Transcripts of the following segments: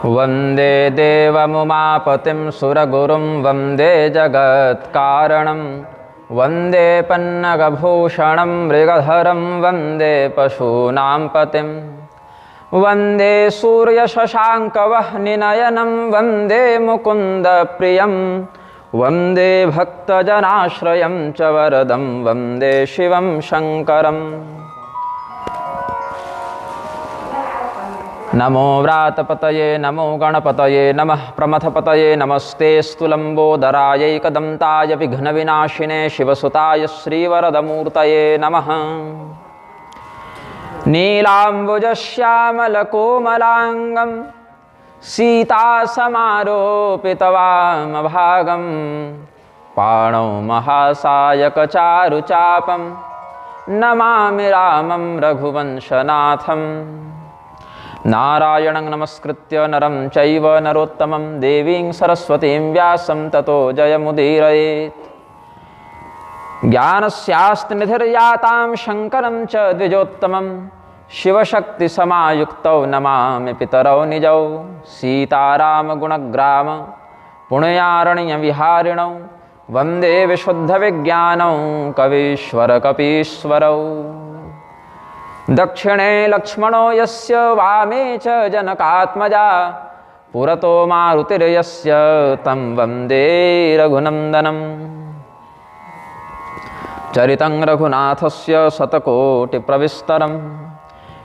वन्दे देवमुमापतिं सुरगुरुं वन्दे जगत्कारणं वन्दे पन्नगभूषणं मृगधरं वन्दे पशूनां पतिं वन्दे सूर्यशशाङ्कवह्निनयनं वन्दे मुकुन्दप्रियं वन्दे भक्तजनाश्रयं च वरदं वन्दे शिवं शङ्करम्। नमो व्रातपतये नमो गणपतये नमः प्रमथपतये नमस्तेऽस्तु लम्बोदरायैकदन्ताय विघ्नविनाशिने शिवसुताय श्रीवरदमूर्तये नमः। नीलाम्बुजश्यामलकोमलाङ्गं सीतासमारोपितवामभागं पाणौ महासायकचारुचापं नमामि रामं रघुवंशनाथम्। नारायणं नमस्कृत्य नरं चैव नरोत्तमं देवीं सरस्वतीं व्यासं ततो जयमुदीरयेत्। ज्ञानस्यास्त्रनिधिर्यातां शङ्करं च द्विजोत्तमं शिवशक्तिसमायुक्तौ नमामि पितरौ निजौ सीतारामगुणग्राम पुण्यारण्यविहारिणौ वन्दे विशुद्धविज्ञानौ कवीश्वरकपीश्वरौ। दक्षिणे लक्ष्मणो यस्य वामे च जनकात्मजा पुरतो मारुतिर्यस्य तं वन्दे रघुनन्दनम्। चरितं रघुनाथस्य शतकोटिप्रविस्तरम्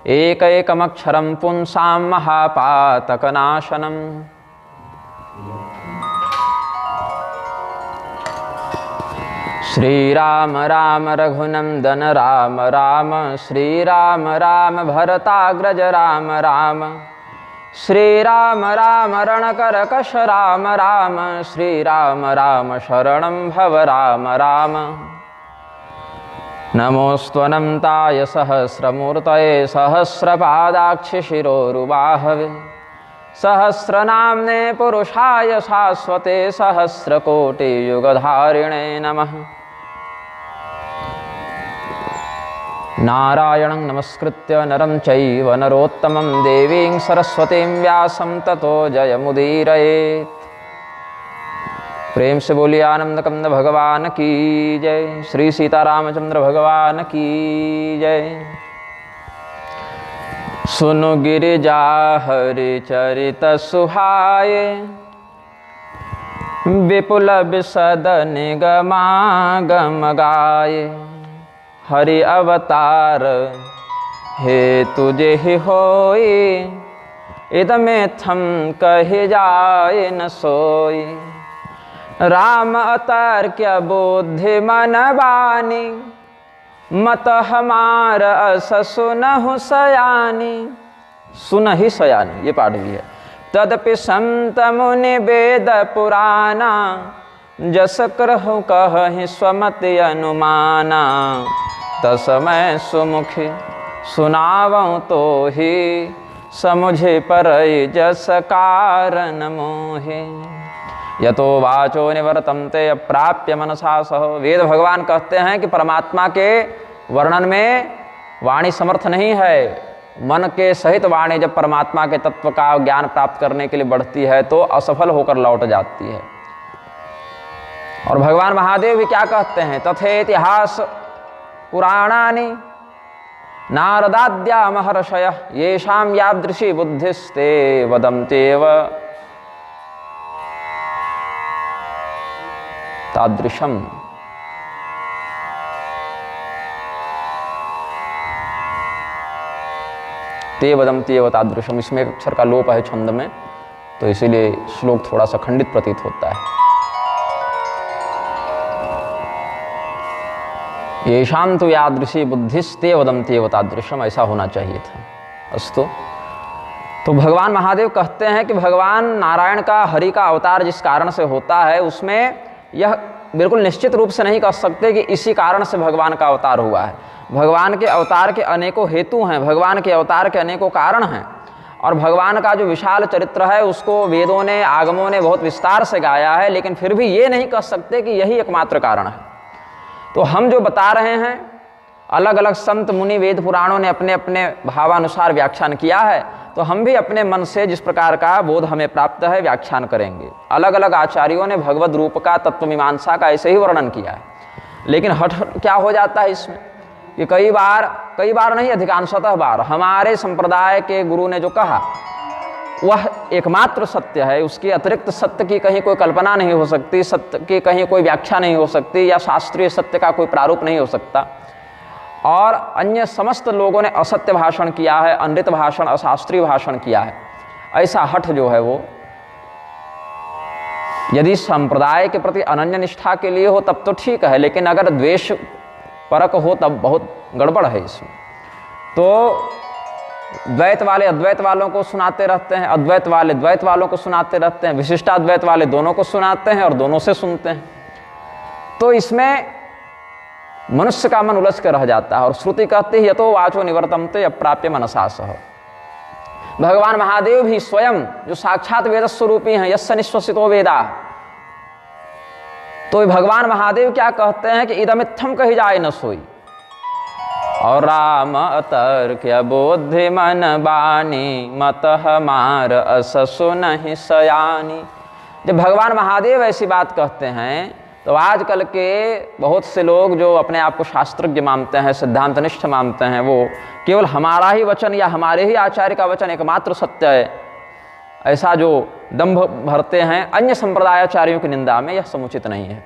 एकैकमक्षरं पुंसां महापातकनाशनम्। श्रीराम राम रघुनंदन राम राम श्रीराम राम भरताग्रज राम राम श्रीराम राम रणकरकश राम राम श्रीराम राम शरणं भव राम राम। नमोऽस्त्वनन्ताय सहस्रमूर्तये सहस्रपादाक्षिशिरोरुबाहवे सहस्रनाम्ने पुरुषाय शाश्वते सहस्रकोटियुगधारिणे नमः। नारायणं नमस्कृत्य नरं चैव नरोत्तमं देवीं सरस्वतीं व्यासं ततो जयमुदीरयेत्। प्रेम से बोलिए आनंदकंद भगवान की जय। श्री सीतारामचंद्र भगवान की जय। सुनु गिरिजा हरि चरित सुहाये विपुल बिसद निगमागम गाये। हरि अवतार हे तुझे ही होई इदमेथम कहि जाए न सोई। राम अवतार क्या बुद्धि मन बानी मत हमार अस सुनहु सयानी। सुन ही सयानी ये पाठ भी है। तदपि संत मुनि वेद पुराना जस करहु कहहि स्वमति अनुमाना। तसमय सुमुखी सुनावऊँ तो ही समुझे परई जस कारण मोहे। यतो वाचो निवर्तन्ते अप्राप्य मनसा सह। वेद भगवान कहते हैं कि परमात्मा के वर्णन में वाणी समर्थ नहीं है। मन के सहित वाणी जब परमात्मा के तत्व का ज्ञान प्राप्त करने के लिए बढ़ती है तो असफल होकर लौट जाती है। और भगवान महादेव भी क्या कहते हैं? तथे इतिहास पुराणानि नारदाद्या महर्षय येषां यादृशी बुद्धिस्ते वदन्त्येव तादृशम। ते वदन्ति एव तादृशम। इसमें एक अक्षर का लोप है छंद में, तो इसीलिए श्लोक थोड़ा सा खंडित प्रतीत होता है। येषां तु यादृशी बुद्धिस्ते वदन्ति एव तादृशम, ऐसा होना चाहिए था। अस्तु। तो भगवान महादेव कहते हैं कि भगवान नारायण का हरि का अवतार जिस कारण से होता है उसमें यह बिल्कुल निश्चित रूप से नहीं कह सकते कि इसी कारण से भगवान का अवतार हुआ है। भगवान के अवतार के अनेकों हेतु हैं, भगवान के अवतार के अनेकों कारण हैं। और भगवान का जो विशाल चरित्र है उसको वेदों ने आगमों ने बहुत विस्तार से गाया है, लेकिन फिर भी ये नहीं कह सकते कि यही एकमात्र कारण है। तो हम जो बता रहे हैं अलग अलग संत मुनि वेद पुराणों ने अपने अपने भावानुसार व्याख्यान किया है, तो हम भी अपने मन से जिस प्रकार का बोध हमें प्राप्त है व्याख्यान करेंगे। अलग अलग आचार्यों ने भगवद रूप का, तत्व मीमांसा का ऐसे ही वर्णन किया है। लेकिन हठ क्या हो जाता है इसमें कि कई बार नहीं, अधिकांशतः बार हमारे संप्रदाय के गुरु ने जो कहा वह एकमात्र सत्य है, उसके अतिरिक्त सत्य की कहीं कोई कल्पना नहीं हो सकती, सत्य की कहीं कोई व्याख्या नहीं हो सकती, या शास्त्रीय सत्य का कोई प्रारूप नहीं हो सकता। और अन्य समस्त लोगों ने असत्य भाषण किया है, अनृत भाषण, अशास्त्रीय भाषण किया है। ऐसा हठ जो है वो यदि संप्रदाय के प्रति अनन्य निष्ठा के लिए हो तब तो ठीक है, लेकिन अगर द्वेष परक हो तब बहुत गड़बड़ है इसमें। तो द्वैत वाले अद्वैत वालों को सुनाते रहते हैं, अद्वैत वाले द्वैत वालों को सुनाते रहते हैं, विशिष्टाद्वैत वाले दोनों को सुनाते हैं और दोनों से सुनते हैं। तो इसमें मनुष्य का मन उलझ कर रह जाता है। और श्रुति कहती है यतो वाचो निवर्तन्ते अप्राप्य मनसा सह। भगवान महादेव भी स्वयं जो साक्षात वेद स्वरूपी हैं, यस्य निश्वसितो वेदा, तो भगवान महादेव क्या कहते हैं कि इदमित्थम कही जाए न सोई। और राम अतर्क्य बोधि मन बानी मत हमार अस सुनहि सयानी। जब भगवान महादेव ऐसी बात कहते हैं तो आजकल के बहुत से लोग जो अपने आप को शास्त्रज्ञ मानते हैं, सिद्धांतनिष्ठ मानते हैं, वो केवल हमारा ही वचन या हमारे ही आचार्य का वचन एकमात्र सत्य है, ऐसा जो दंभ भरते हैं अन्य संप्रदायाचार्यों की निंदा में, यह समुचित नहीं है।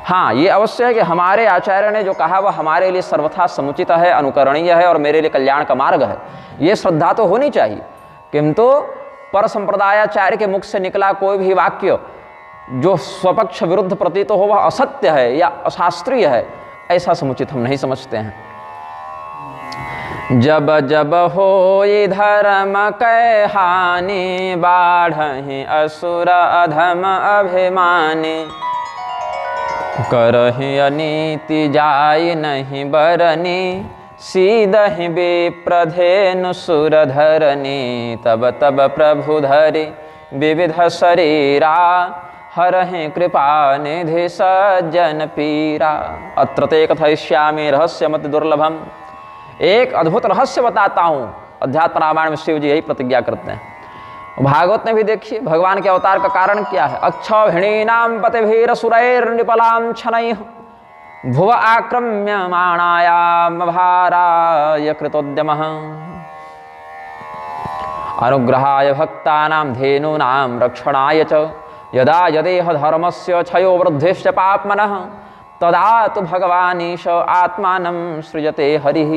हाँ, ये अवश्य है कि हमारे आचार्य ने जो कहा वह हमारे लिए सर्वथा समुचित है, अनुकरणीय है और मेरे लिए कल्याण का मार्ग है, ये श्रद्धा तो होनी चाहिए। किंतु पर संप्रदायाचार्य के मुख से निकला कोई भी वाक्य जो स्वपक्ष विरुद्ध प्रतीत हो वह असत्य है या अशास्त्रीय है, ऐसा समुचित हम नहीं समझते हैं। जब जब होई धर्म कै हानि बाढ़हि असुर अधम अभिमानी। करहि अनीति जाय नहीं बरनी सीदहि विप्रधेनु सुर धरनी। तब तब प्रभु धरि विविध शरीरा हरहि कृपा निधि सज्जन पीरा। अत्र ते कथयिष्यामि रहस्यमति दुर्लभम। एक अद्भुत रहस्य बताता हूँ। अध्यात्म रामायण में शिव जी यही प्रतिज्ञा करते हैं। भागवत में भी देखिए भगवान के अवतार का कारण क्या है। अक्षौहिणीनां पतिभिर सुरैर्निपलां छनैः भुव आक्रम्यमाणायां भाराय कृतोद्यमः। अनुग्रहाय भक्तानां धेनूनां रक्षणाय च यदा यदेह धर्मस्य क्षयो वृद्धिश्च पाप्मनः तदा तो भगवानीश आत्मानं सृजते हरिः।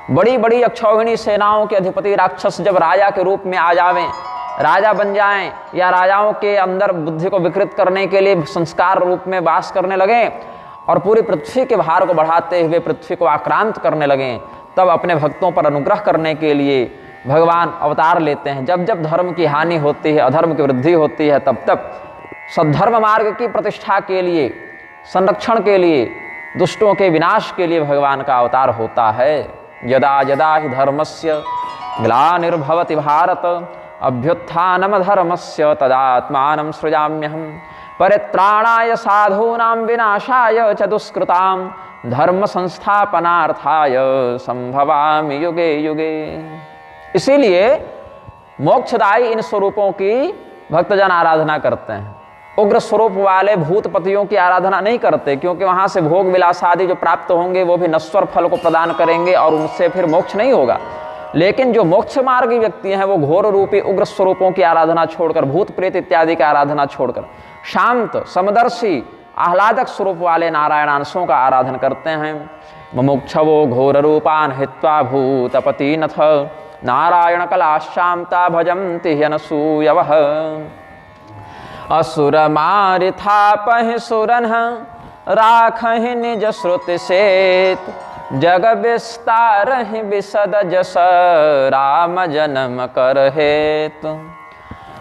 बड़ी बड़ी अक्षौहिणी सेनाओं के अधिपति राक्षस जब राजा के रूप में आ जावें, राजा बन जाएं, या राजाओं के अंदर बुद्धि को विकृत करने के लिए संस्कार रूप में वास करने लगें और पूरी पृथ्वी के भार को बढ़ाते हुए पृथ्वी को आक्रांत करने लगें, तब अपने भक्तों पर अनुग्रह करने के लिए भगवान अवतार लेते हैं। जब जब धर्म की हानि होती है, अधर्म की वृद्धि होती है, तब तब सद्धर्म मार्ग की प्रतिष्ठा के लिए, संरक्षण के लिए, दुष्टों के विनाश के लिए भगवान का अवतार होता है। यदा यदा हि धर्मस्य ग्लानिर्भवति भारत अभ्युत्थानम धर्मस्य तदात्मानं सृजाम्यहम्। परित्राणाय साधूनां विनाशाय च दुष्कृतां धर्म संस्थापनार्थाय संभवामि युगे युगे। इसीलिए मोक्षदायी इन स्वरूपों की भक्तजन आराधना करते हैं। उग्र स्वरूप वाले भूतपतियों की आराधना नहीं करते, क्योंकि वहां से भोग विलास आदि जो प्राप्त होंगे वो भी नश्वर फल को प्रदान करेंगे और उनसे फिर मोक्ष नहीं होगा। लेकिन जो मोक्ष मार्गी व्यक्ति हैं वो घोर रूपी उग्र स्वरूपों की आराधना छोड़कर, भूत प्रेत इत्यादि की आराधना छोड़कर शांत समदर्शी आह्लादक स्वरूप वाले नारायणांशों का आराधन करते हैं। मुमुक्षवो घोर रूपान हित्वा भूतपतिनथ नारायण कलाशांता भजन्ति ह्यनसूयवः। असुर मारिथापहि सुरन राखहि निज श्रुति सेत जग विस्तारहि विशद जस राम जन्म कर हेतु।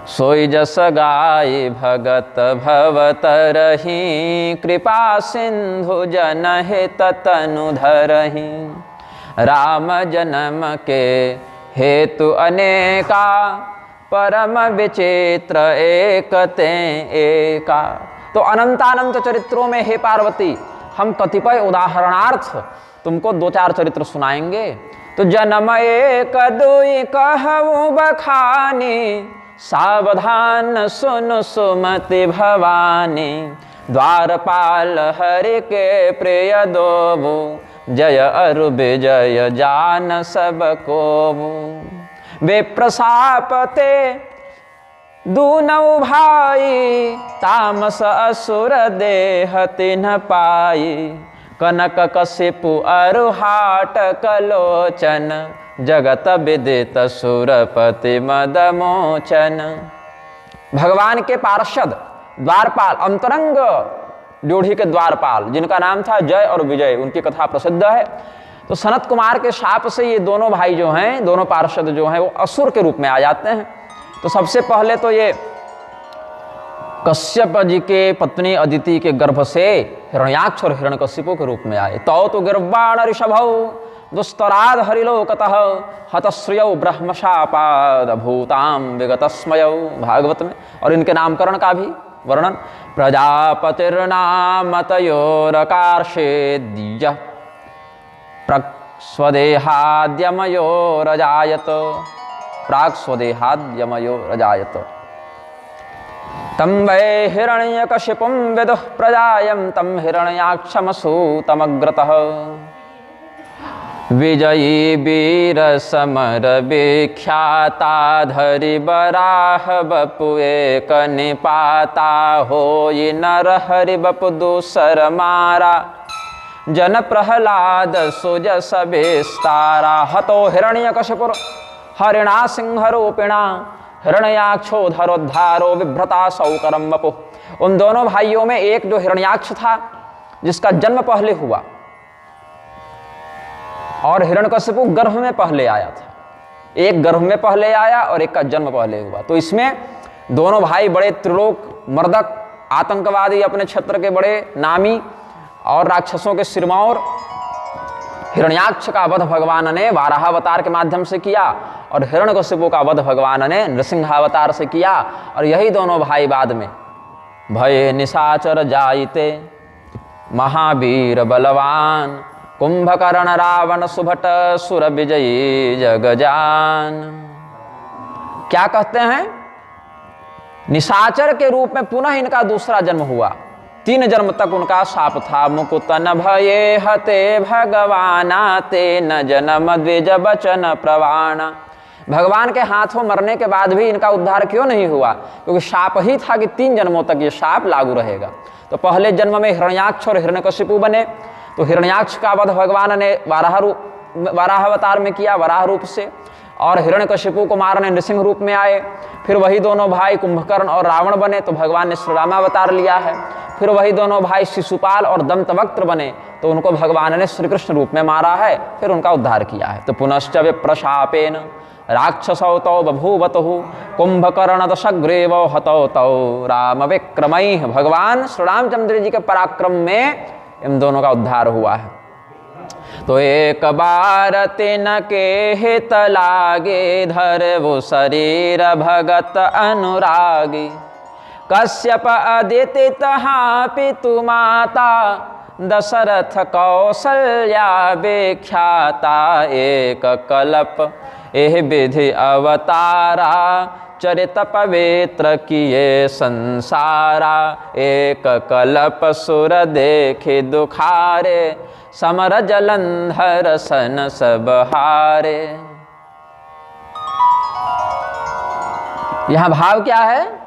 सोई जस गाय भगत भवतरहि कृपा सिंधु जन हित तनु धरहि। राम जन्म के हेतु अनेका परम विचित्र एकते एका। तो अनंतानंत चरित्रों में हे पार्वती हम कतिपय उदाहरणार्थ तुमको दो चार चरित्र सुनाएंगे। तो जन्म एक दुई कहूँ बखानी, सावधान सुन सुमति भवानी। द्वारपाल हरि के प्रिय दोबू, जय अरु विजय जान सब कोबू। वे प्रसापते दूनौ भाई, तामस असुर देह तिन्ह पाई। कनक कशिपु अरुहाट कलोचन, जगत विदित सुरपति मदमोचन। भगवान के पार्षद द्वारपाल, अंतरंग ड्योढ़ी के द्वारपाल, जिनका नाम था जय और विजय, उनकी कथा प्रसिद्ध है। तो सनत कुमार के शाप से ये दोनों भाई जो हैं, दोनों पार्षद जो हैं, वो असुर के रूप में आ जाते हैं। तो सबसे पहले तो ये कश्यप जी के पत्नी अदिति के गर्भ से हिरण्याक्ष और हिरण्यकशिपु के रूप में आए। तो गिर्वाण ऋषभौ दुस्तराद हरिलोकतः, हतश्रियौ ब्रह्मशापाद भूताम विगतस्मयौ, भागवत में। और इनके नामकरण का भी वर्णन, प्रजापतिर्नाम तयोरकार्षेद्य, प्राक्स्वदेहाद्यमयो रजायत, प्राक्स्वदेहाद्यमयो रजायत। तम वै हिरण्यकशिपुं विदुः प्रजायं, तं हिरण्याक्षमसूतमग्रतः। विजयी वीर समर विख्याताधरि बराह बपु एक निपाता, होई नर हरि बपु दूसर मारा। जन प्रहलाद सुजस विस्तारा, हतो हिरण्यकशिपुर हरिणा सिंहरूपिणा, हिरण्याक्षोधरोद्धारो विभ्रता सौकरम वपु। उन दोनों भाइयों में एक जो हिरण्याक्ष था, जिसका जन्म पहले हुआ, और हिरण्यकशिपु गर्भ में पहले आया था। एक गर्भ में पहले आया और एक का जन्म पहले हुआ। तो इसमें दोनों भाई बड़े त्रिलोक मर्दक आतंकवादी, अपने क्षेत्र के बड़े नामी और राक्षसों के सिरमौर। हिरण्याक्ष का वध भगवान ने वाराहावतार के माध्यम से किया, और हिरण्यकशिपु का वध भगवान ने नृसिंहावतार से किया। और यही दोनों भाई बाद में भये निशाचर जाइते, महावीर बलवान, कुंभकर्ण रावण सुभट सुर विजयी जगजान। क्या कहते हैं? निशाचर के रूप में पुनः इनका दूसरा जन्म हुआ। 3 जन्म तक उनका शाप था। मुकुतन भये हते भगवाना, ते न जन्म द्विज बचन प्रवाणा। भगवान के हाथों मरने के बाद भी इनका उद्धार क्यों नहीं हुआ? क्योंकि शाप ही था कि 3 जन्मों तक ये शाप लागू रहेगा। तो पहले जन्म में हिरण्याक्ष और हिरण्यकशिपु बने। तो हिरण्याक्ष का वध भगवान ने वाराहावतार में किया, वराह रूप से, और हिरण्यकशिपु को मारने नृसिंह रूप में आए। फिर वही दोनों भाई कुंभकर्ण और रावण बने, तो भगवान ने श्री रामावतार लिया है। फिर वही दोनों भाई शिशुपाल और दंतवक्त्र बने, तो उनको भगवान ने श्री कृष्ण रूप में मारा है, फिर उनका उद्धार किया है। तो पुनश्च विप्रशापेन राक्षसौ तौ बभूवतु, कुंभकर्ण दशग्रीवौ हतौ तौ राम विक्रमैः। भगवान श्री रामचंद्र जी के पराक्रम में इन दोनों का उद्धार हुआ है। तो एक बार तिन के हित लागे, धरवु शरीर भगत अनुरागी। कश्यप अदिति तहाँ पितु माता, दशरथ कौसल्या विख्याता। एक कल्प एह विधि अवतारा, चरित पवित्र किए संसारा। एक कल्प सुर देखे दुखारे, समर जलंधर सन सब हारे। यहां भाव क्या है?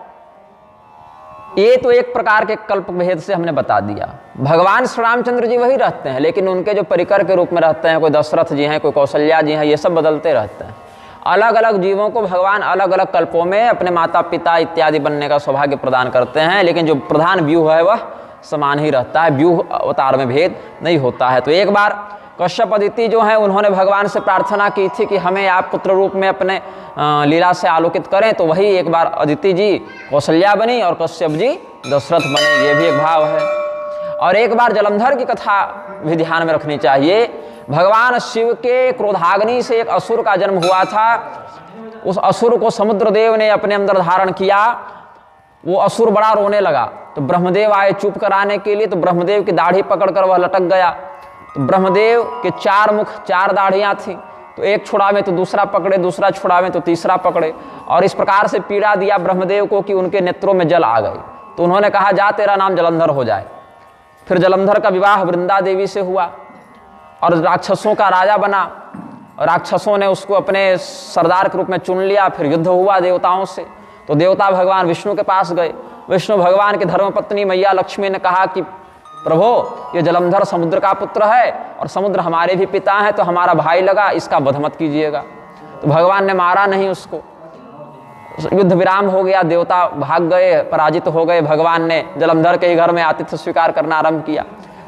ये तो एक प्रकार के कल्प भेद से हमने बता दिया। भगवान श्री रामचंद्र जी वही रहते हैं, लेकिन उनके जो परिकर के रूप में रहते हैं, कोई दशरथ जी हैं, कोई कौशल्या जी हैं, ये सब बदलते रहते हैं। अलग अलग जीवों को भगवान अलग अलग कल्पों में अपने माता पिता इत्यादि बनने का सौभाग्य प्रदान करते हैं, लेकिन जो प्रधान व्यूह है वह समान ही रहता है, व्यूह अवतार में भेद नहीं होता है। तो एक बार कश्यप अदिति जो हैं, उन्होंने भगवान से प्रार्थना की थी कि हमें आप पुत्र रूप में अपने लीला से आलोकित करें। तो वही एक बार अदिति जी कौशल्या बनी और कश्यप जी दशरथ बने, ये भी एक भाव है। और एक बार जलंधर की कथा भी ध्यान में रखनी चाहिए। भगवान शिव के क्रोधाग्नि से एक असुर का जन्म हुआ था। उस असुर को समुद्रदेव ने अपने अंदर धारण किया। वो असुर बड़ा रोने लगा, तो ब्रह्मदेव आए चुप कराने के लिए। तो ब्रह्मदेव की दाढ़ी पकड़कर वह लटक गया। तो ब्रह्मदेव के 4 मुख 4 दाढ़ियां थी, तो एक छुड़ावे तो दूसरा पकड़े, दूसरा छुड़ावे तो तीसरा पकड़े, और इस प्रकार से पीड़ा दिया ब्रह्मदेव को कि उनके नेत्रों में जल आ गए। तो उन्होंने कहा जा तेरा नाम जलंधर हो जाए। फिर जलंधर का विवाह वृंदा देवी से हुआ और राक्षसों का राजा बना। राक्षसों ने उसको अपने सरदार के रूप में चुन लिया। फिर युद्ध हुआ देवताओं से। तो देवता भगवान विष्णु के पास गए। विष्णु भगवान की धर्मपत्नी मैया लक्ष्मी ने कहा कि प्रभो, ये जलंधर समुद्र का पुत्र है और समुद्र हमारे भी पिता हैं, तो हमारा भाई लगा, इसका वध मत कीजिएगा। तो भगवान ने मारा नहीं उसको। युद्ध विराम हो गया, देवता भाग गए, पराजित हो गए। भगवान ने जलंधर के ही घर में आतिथ्य स्वीकार करना आरंभ किया।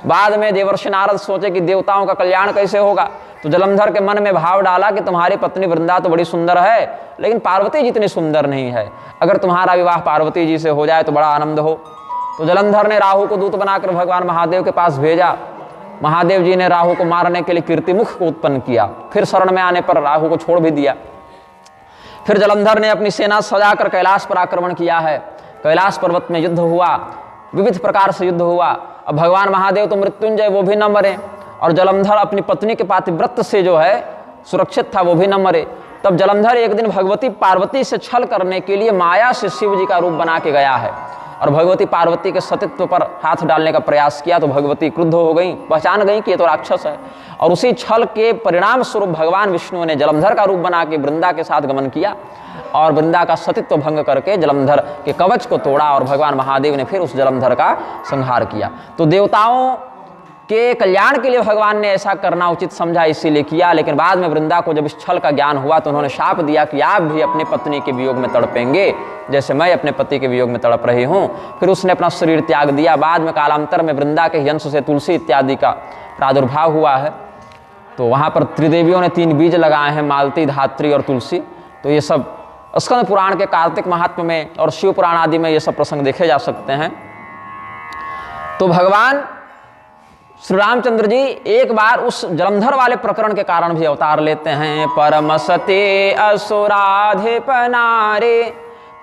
बाद में देवर्षि नारद सोचे कि देवताओं का कल्याण कैसे होगा, तो जलंधर के मन में भाव डाला कि तुम्हारी पत्नी वृंदा तो बड़ी सुंदर है, लेकिन पार्वती जितनी सुंदर नहीं है। अगर तुम्हारा विवाह पार्वती जी से हो जाए तो बड़ा आनंद हो। तो जलंधर ने राहु को दूत बनाकर भगवान महादेव के पास भेजा। महादेव जी ने राहु को मारने के लिए कीर्तिमुख को उत्पन्न किया। फिर शरण में आने पर राहु को छोड़ भी दिया। फिर जलंधर ने अपनी सेना सजाकर कैलाश पर आक्रमण किया है। कैलाश पर्वत में युद्ध हुआ, विविध प्रकार से युद्ध हुआ। अब भगवान महादेव तो मृत्युंजय, वो भी न मरे, और जलंधर अपनी पत्नी के पातिव्रत से जो है सुरक्षित था, वो भी न मरे। तब जलंधर एक दिन भगवती पार्वती से छल करने के लिए माया से शिव जी का रूप बना के गया है और भगवती पार्वती के सतीत्व पर हाथ डालने का प्रयास किया। तो भगवती क्रुद्ध हो गई, पहचान गई कि ये तो राक्षस है, और उसी छल के परिणाम स्वरूप भगवान विष्णु ने जलंधर का रूप बना के वृंदा के साथ गमन किया और वृंदा का सतीत्व भंग करके जलंधर के कवच को तोड़ा, और भगवान महादेव ने फिर उस जलंधर का संहार किया। तो देवताओं के कल्याण के लिए भगवान ने ऐसा करना उचित समझा, इसीलिए किया। लेकिन बाद में वृंदा को जब इस छल का ज्ञान हुआ तो उन्होंने शाप दिया कि आप भी अपनी पत्नी के वियोग में तड़पेंगे, जैसे मैं अपने पति के वियोग में तड़प रही हूँ। फिर उसने अपना शरीर त्याग दिया। बाद में कालांतर में वृंदा के यंश से तुलसी इत्यादि का प्रादुर्भाव हुआ है। तो वहाँ पर त्रिदेवियों ने 3 बीज लगाए हैं, मालती, धात्री और तुलसी। तो ये सब स्कंद पुराण के कार्तिक महात्म्य में और शिव पुराण आदि में ये सब प्रसंग देखे जा सकते हैं। तो भगवान श्री रामचंद्र जी एक बार उस जलंधर वाले प्रकरण के कारण भी अवतार लेते हैं। परम सते असुराधिप नारे,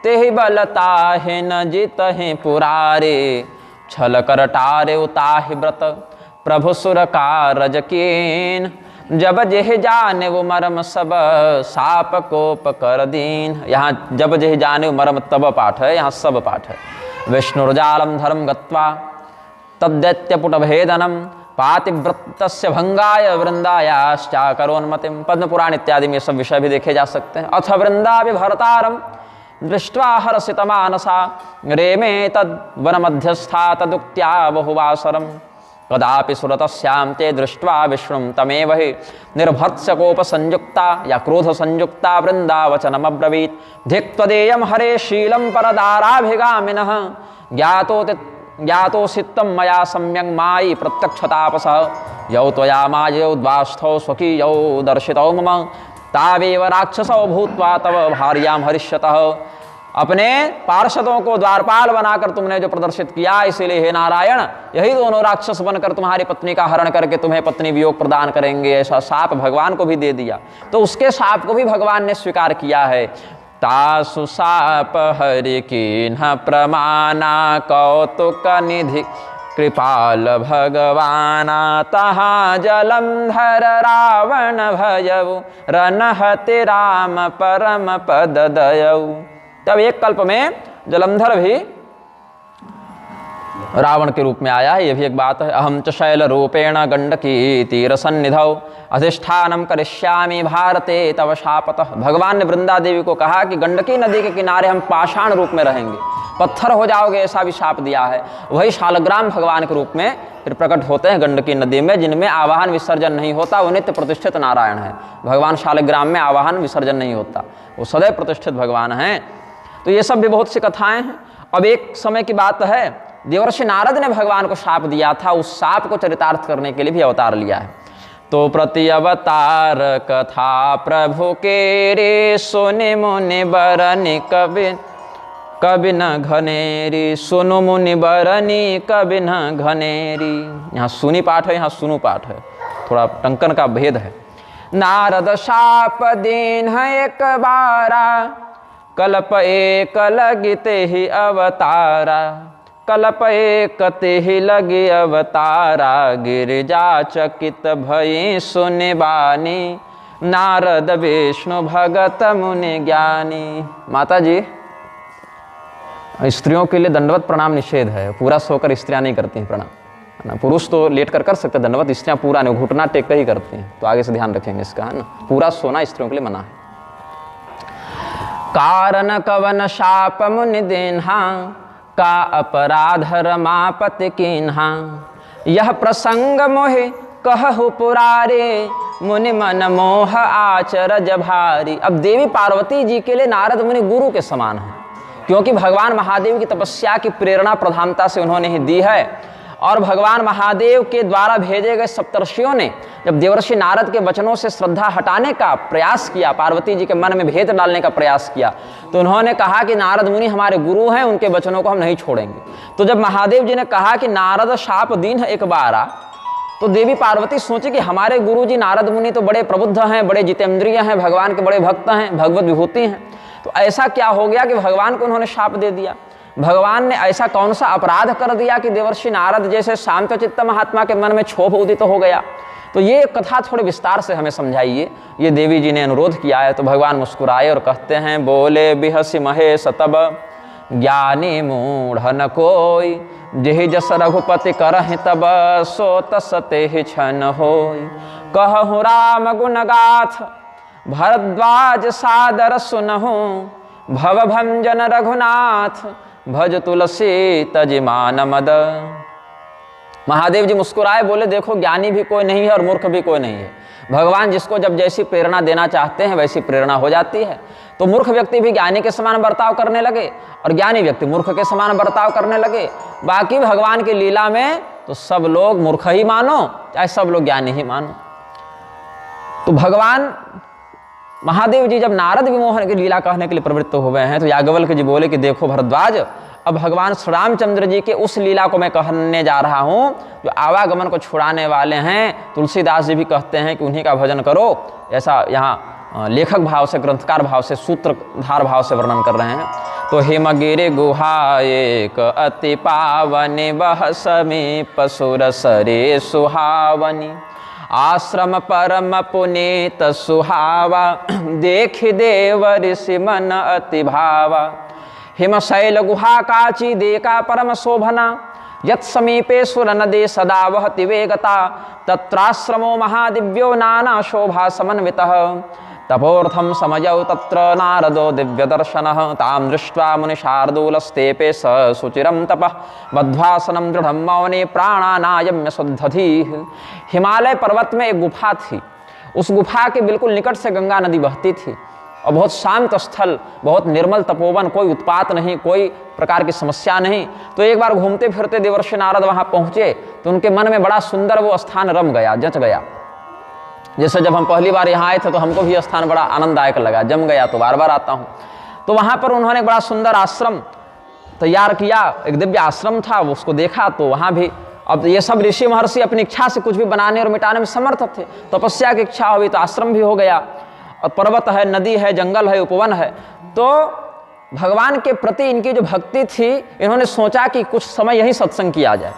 तेहि बलता है न जित है पुरारे, छल कर टारे उताहि व्रत प्रभु सुर कारज कीन, जब जेह जाने वो मरम सब साप कोप कर दीन। यहाँ जब जेह जाने वो मरम तब पाठ है, यहाँ सब पाठ है। विष्णुर्जालम धर्म गत्वा तद्दैत्यपुट भेदनम पातिव्रतस्य भंगाय वृंदायाश्चाकरोन्मतिम। पद्म पुराण इत्यादि में ये सब विषय भी देखे जा सकते हैं। अथ वृंदा विभरतारम दृष्ट्वा हर्षितमानसा, रेमे तद वन मध्यस्था तदुक्त्या बहुवासरम, कदापि सुरतस्यां ते दृष्ट्वा विष्णुं तमेव हि निर्भत्स्य कोप संयुक्ता या क्रोध संयुक्ता वृंदा वचनमब्रवीत्, धिक्त्वदेयं हरे शीलं परदाराभिगामिनः, ज्ञातोऽसित्तं मया सम्यक् मायि प्रत्यक्षतापसः, यौ त्वया मायौ द्वास्थौ स्वकीयौ दर्शितौ मम, तावेव राक्षसौ भूत्वा तव भार्यां हरिष्यतः। अपने पार्षदों को द्वारपाल बनाकर तुमने जो प्रदर्शित किया, इसीलिए हे नारायण, यही दोनों राक्षस बनकर तुम्हारी पत्नी का हरण करके तुम्हें पत्नी वियोग प्रदान करेंगे। ऐसा शाप भगवान को भी दे दिया। तो उसके शाप को भी भगवान ने स्वीकार किया है। तासु साप हरि कीन्ह प्रमाना, कौतुक निधि कृपाल भगवाना, तहाँ जलंधर रावण भयउ, रनहति राम परम पद दयउ। तब एक कल्प में जलंधर भी रावण के रूप में आया है, ये भी एक बात है। अहम च शैल रूपेण गंडकी तीर सन्निधौ, अधिष्ठानम करिष्यामि भारते तव शापतः। भगवान ने वृंदा देवी को कहा कि गंडकी नदी के किनारे हम पाषाण रूप में रहेंगे, पत्थर हो जाओगे, ऐसा भी शाप दिया है। वही शालग्राम भगवान के रूप में फिर प्रकट होते हैं गंडकी नदी में, जिनमें आवाहन विसर्जन नहीं होता। वो नित्य प्रतिष्ठित नारायण है। भगवान शालग्राम में आवाहन विसर्जन नहीं होता, वो सदैव प्रतिष्ठित भगवान हैं। तो ये सब भी बहुत सी कथाएं हैं। अब एक समय की बात है, देवर्षि नारद ने भगवान को शाप दिया था, उस शाप को चरितार्थ करने के लिए भी अवतार लिया है। तो प्रति अवतार कथा प्रभु के रे, सुनि मुनि बरनि कभी न घनेरी, सुनु मुनि बरनि कभी न घनेरी। यहाँ सुनी पाठ है, यहाँ सुनु पाठ है, थोड़ा टंकन का भेद है। नारद शाप दीन है एक बारा, कल्प एक लगिते ही अवतारा, कल्प एक ते ही लगे अवतारा, गिरिजा चकित भई सुनि बानी, नारद विष्णु भगत मुनि ज्ञानी। माता जी, स्त्रियों के लिए दंडवत प्रणाम निषेध है, पूरा सोकर स्त्रियां नहीं करती हैं प्रणाम, है ना। पुरुष तो लेट कर सकते दंडवत, स्त्रियां पूरा नहीं, घुटना टेक कर ही करती हैं। तो आगे से ध्यान रखेंगे इसका, है ना। पूरा सोना स्त्रियों के लिए मना है। कारण कवन शाप मुनि देन्हा, का अपराध रमापति कीन्हा। यह प्रसंग मोहि कहु पुरारे, मुनि मन मोह आचरज भारी। अब देवी पार्वती जी के लिए नारद मुनि गुरु के समान हैं, क्योंकि भगवान महादेव की तपस्या की प्रेरणा प्रधानता से उन्होंने ही दी है। और भगवान महादेव के द्वारा भेजे गए सप्तर्षियों ने जब देवर्षि नारद के वचनों से श्रद्धा हटाने का प्रयास किया, पार्वती जी के मन में भेद डालने का प्रयास किया, तो उन्होंने कहा कि नारद मुनि हमारे गुरु हैं, उनके वचनों को हम नहीं छोड़ेंगे। तो जब महादेव जी ने कहा कि नारद शाप दीन है एक बारा, तो देवी पार्वती सोची कि हमारे गुरु जी नारद मुनि तो बड़े प्रबुद्ध हैं, बड़े जितेंद्रिय हैं, भगवान के बड़े भक्त हैं, भगवत विभूति हैं, तो ऐसा क्या हो गया कि भगवान को उन्होंने शाप दे दिया। भगवान ने ऐसा कौन सा अपराध कर दिया कि देवर्षि नारद जैसे शांतचित्त महात्मा के मन में क्षोभ उदित हो गया। तो ये कथा थोड़े विस्तार से हमें समझाइए, ये देवी जी ने अनुरोध किया है। तो भगवान मुस्कुराए और कहते हैं, बोले बिहसि महेश तब, ज्ञानी मूढ़ न कोई। जेहि जस रघुपति करहि तब, सो तस तेहि छन होय। कहु राम गुण गाथ, भरद्वाज सादर सुनहु। भव भंजन रघुनाथ, भज तुलसी तजिमान मद। महादेव जी मुस्कुराए, बोले देखो ज्ञानी भी कोई नहीं है और मूर्ख भी कोई नहीं है। भगवान जिसको जब जैसी प्रेरणा देना चाहते हैं वैसी प्रेरणा हो जाती है। तो मूर्ख व्यक्ति भी ज्ञानी के समान बर्ताव करने लगे और ज्ञानी व्यक्ति मूर्ख के समान बर्ताव करने लगे। बाकी भगवान की लीला में तो सब लोग मूर्ख ही मानो चाहे सब लोग ज्ञानी ही मानो। तो भगवान महादेव जी जब नारद विमोहन की लीला कहने के लिए प्रवृत्त हुए हैं, तो याज्ञवल्क्य जी बोले कि देखो भरद्वाज, अब भगवान श्री रामचंद्र जी के उस लीला को मैं कहने जा रहा हूँ जो आवागमन को छुड़ाने वाले हैं। तुलसीदास जी भी कहते हैं कि उन्हीं का भजन करो, ऐसा यहाँ लेखक भाव से, ग्रंथकार भाव से, सूत्रधार भाव से वर्णन कर रहे हैं। तो हिमगिरि गुहा एक अति पावनी, बह समीप सुर सरे सुहावनी। आश्रम परम पुनीत सुहावा, देख देव ऋषि मन अति भावा। हिमशैल गुहा काची देका परम शोभना, यत् समीपे सुर नदी सदा वहति वेगता। तत्राश्रमो महादिव्यो नाना शोभा समन्वितः। तपोर्थम समयौ तत्र नारदो दिव्य दर्शनः। ताम दृष्ट्वा मुनि शार्दूलस्तेपे स सुचिरम तपः। बद्ध्वासनं दृढ़ं मौने प्राणानायम्य शुद्धधीः। हिमालय पर्वत में एक गुफा थी, उस गुफा के बिल्कुल निकट से गंगा नदी बहती थी और बहुत शांत स्थल, बहुत निर्मल तपोवन, कोई उत्पात नहीं, कोई प्रकार की समस्या नहीं। तो एक बार घूमते फिरते देवर्षि नारद वहाँ पहुँचे तो उनके मन में बड़ा सुंदर वो स्थान रम गया, जच गया। जैसे जब हम पहली बार यहाँ आए थे तो हमको भी स्थान बड़ा आनंददायक लगा, जम गया तो बार बार आता हूँ। तो वहाँ पर उन्होंने बड़ा सुंदर आश्रम तैयार किया, एक दिव्य आश्रम था, वो उसको देखा तो वहाँ भी, अब ये सब ऋषि महर्षि अपनी इच्छा से कुछ भी बनाने और मिटाने में समर्थ थे। तपस्या की इच्छा हुई तो आश्रम भी हो गया, और पर्वत है, नदी है, जंगल है, उपवन है। तो भगवान के प्रति इनकी जो भक्ति थी, इन्होंने सोचा कि कुछ समय यहीं सत्संग किया जाए।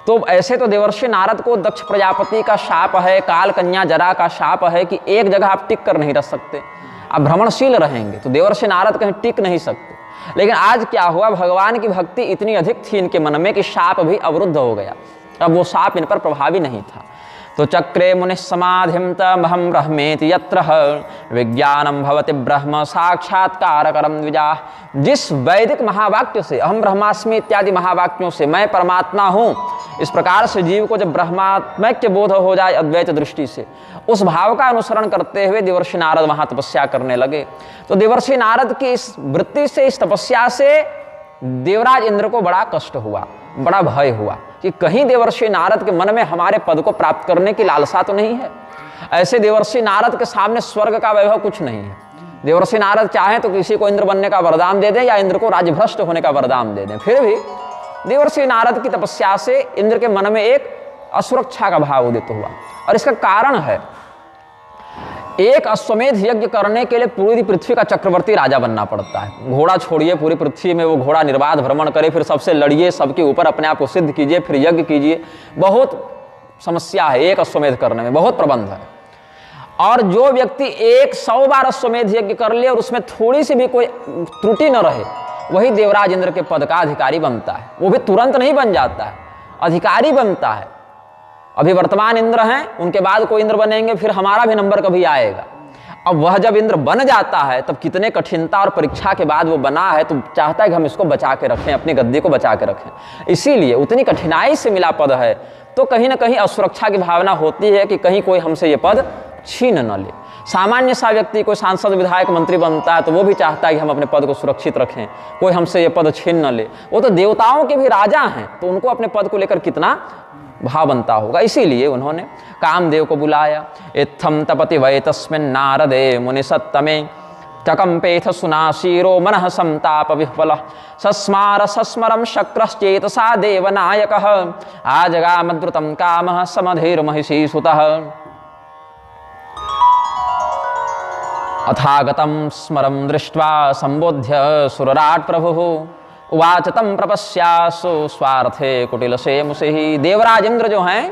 तो ऐसे तो देवर्षि नारद को दक्ष प्रजापति का शाप है, काल कन्या जरा का शाप है कि एक जगह आप टिक कर नहीं रह सकते, आप भ्रमणशील रहेंगे। तो देवर्षि नारद कहीं टिक नहीं सकते। लेकिन आज क्या हुआ, भगवान की भक्ति इतनी अधिक थी इनके मन में कि शाप भी अवरुद्ध हो गया, अब वो शाप इन पर प्रभावी नहीं था। तो चक्रे मुनि समाधिम तमहम ब्रह्मेति यत्र विज्ञानम भवति ब्रह्म साक्षात्कारकरम द्विजा। जिस वैदिक महावाक्य से, अहम ब्रह्मास्मि इत्यादि महावाक्यों से मैं परमात्मा हूँ, इस प्रकार से जीव को जब ब्रह्मात्मैक्य बोध हो जाए अद्वैत दृष्टि से, उस भाव का अनुसरण करते हुए देवर्षि नारद वहाँ तपस्या करने लगे। तो देवर्षि नारद की इस वृत्ति से, इस तपस्या से देवराज इंद्र को बड़ा कष्ट हुआ, बड़ा भय हुआ कि कहीं देवर्षि नारद के मन में हमारे पद को प्राप्त करने की लालसा तो नहीं है। ऐसे देवर्षि नारद के सामने स्वर्ग का वैभव कुछ नहीं है। देवर्षि नारद चाहें तो किसी को इंद्र बनने का वरदान दे दें या इंद्र को राज्यभ्रष्ट होने का वरदान दे दें, फिर भी देवर्षि नारद की तपस्या से इंद्र के मन में एक असुरक्षा का भाव उदित हुआ। और इसका कारण है, एक अश्वमेध यज्ञ करने के लिए पूरी पृथ्वी का चक्रवर्ती राजा बनना पड़ता है। घोड़ा छोड़िए, पूरी पृथ्वी में वो घोड़ा निर्बाध भ्रमण करे, फिर सबसे लड़िए, सबके ऊपर अपने आप को सिद्ध कीजिए, फिर यज्ञ कीजिए। बहुत समस्या है एक अश्वमेध करने में, बहुत प्रबंध है। और जो व्यक्ति 100 बार अश्वमेध यज्ञ कर ले और उसमें थोड़ी सी भी कोई त्रुटि न रहे, वही देवराज इंद्र के पद का अधिकारी बनता है। वो भी तुरंत नहीं बन जाता है, अधिकारी बनता है। अभी वर्तमान इंद्र हैं, उनके बाद कोई इंद्र बनेंगे, फिर हमारा भी नंबर कभी आएगा। अब वह जब इंद्र बन जाता है तब कितने कठिनता और परीक्षा के बाद वो बना है, तो चाहता है कि हम इसको बचा के रखें, अपनी गद्दी को बचा के रखें। इसीलिए उतनी कठिनाई से मिला पद है, तो कहीं ना कहीं असुरक्षा की भावना होती है कि कहीं कोई हमसे ये पद छीन न ले। सामान्य सा व्यक्ति कोई सांसद, विधायक, मंत्री बनता है तो वो भी चाहता है कि हम अपने पद को सुरक्षित रखें, कोई हमसे ये पद छीन न ले। वो तो देवताओं के भी राजा हैं, तो उनको अपने पद को लेकर कितना भाव बनता होगा। इसीलिए उन्होंने कामदेव को बुलाया। इत्थम तपति वै तस्मिन् नारदे मुनि सत्तमे चकम्पेथ सुनाशीरो मनः संताप विह्वलः सस्मार सस्मरं शक्रश्चेतसा देवनायकः आजगामद्रुतं कामः समधीर्महिषी सुतः अथागतं स्मरं दृष्ट्वा संबोध्य सुरराट प्रभुः उवाच तं प्रपश्यासु स्वार्थे कुटिल से मुसेहि। देवराज इंद्र जो हैं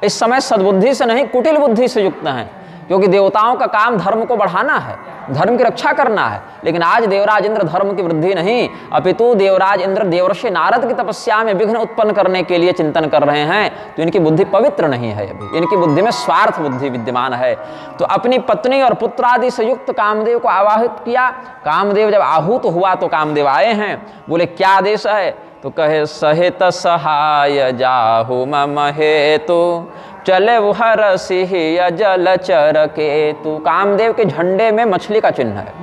इस समय सद्बुद्धि से नहीं, कुटिल बुद्धि से युक्त हैं, क्योंकि देवताओं का काम धर्म को बढ़ाना है, धर्म की रक्षा करना है। लेकिन आज देवराज इंद्र धर्म की वृद्धि नहीं, अपितु देवराज इंद्र देवर्षि नारद की तपस्या में विघ्न उत्पन्न करने के लिए चिंतन कर रहे हैं। तो इनकी बुद्धि पवित्र नहीं है, अभी इनकी बुद्धि में स्वार्थ बुद्धि विद्यमान है। तो अपनी पत्नी और पुत्र आदि से युक्त कामदेव को आवाहित किया। कामदेव जब आहूत हुआ तो कामदेव आए हैं, बोले क्या आदेश है? तो कहे सहित सहाय जाहु मम हेतु चले वो हर सिंह जलचर केतु। कामदेव के झंडे में मछली का चिन्ह है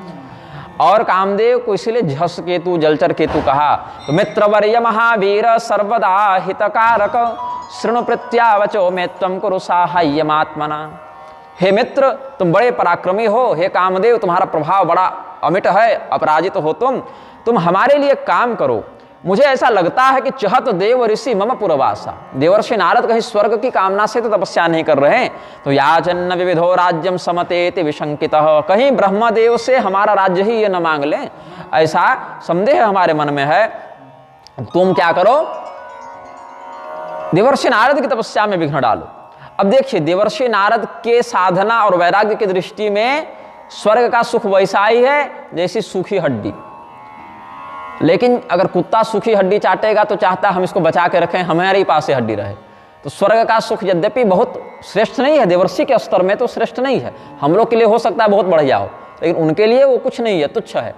और कामदेव को इसलिए झस केतु, जलचर केतु कहा। तो मित्रवर्य महावीर सर्वदा हितकारक शृणु प्रत्यावचो में त्वं कुरु साहाय्यमात्मना। हे मित्र, तुम बड़े पराक्रमी हो, हे कामदेव तुम्हारा प्रभाव बड़ा अमिट है, अपराजित हो तुम हमारे लिए काम करो। मुझे ऐसा लगता है कि चहत देव ऋषि मम पुरवासा। देवर्षि नारद कहीं स्वर्ग की कामना से तो तपस्या नहीं कर रहे हैं। तो याचन्न विविधो राज्यम समतेति विशंकितः, कहीं ब्रह्मदेव से हमारा राज्य ही ये न मांग लें, ऐसा संदेह हमारे मन में है। तुम क्या करो, देवर्षि नारद की तपस्या में विघ्न डालो। अब देखिए, देवर्षि नारद के साधना और वैराग्य की दृष्टि में स्वर्ग का सुख वैसा ही है जैसी सूखी हड्डी। लेकिन अगर कुत्ता सूखी हड्डी चाटेगा तो चाहता हम इसको बचा के रखें, हमारे ही पास से हड्डी रहे। तो स्वर्ग का सुख यद्यपि बहुत श्रेष्ठ नहीं है, देवर्षि के स्तर में तो श्रेष्ठ नहीं है, हम लोग के लिए हो सकता है बहुत बढ़िया हो, लेकिन उनके लिए वो कुछ नहीं है, तुच्छ है।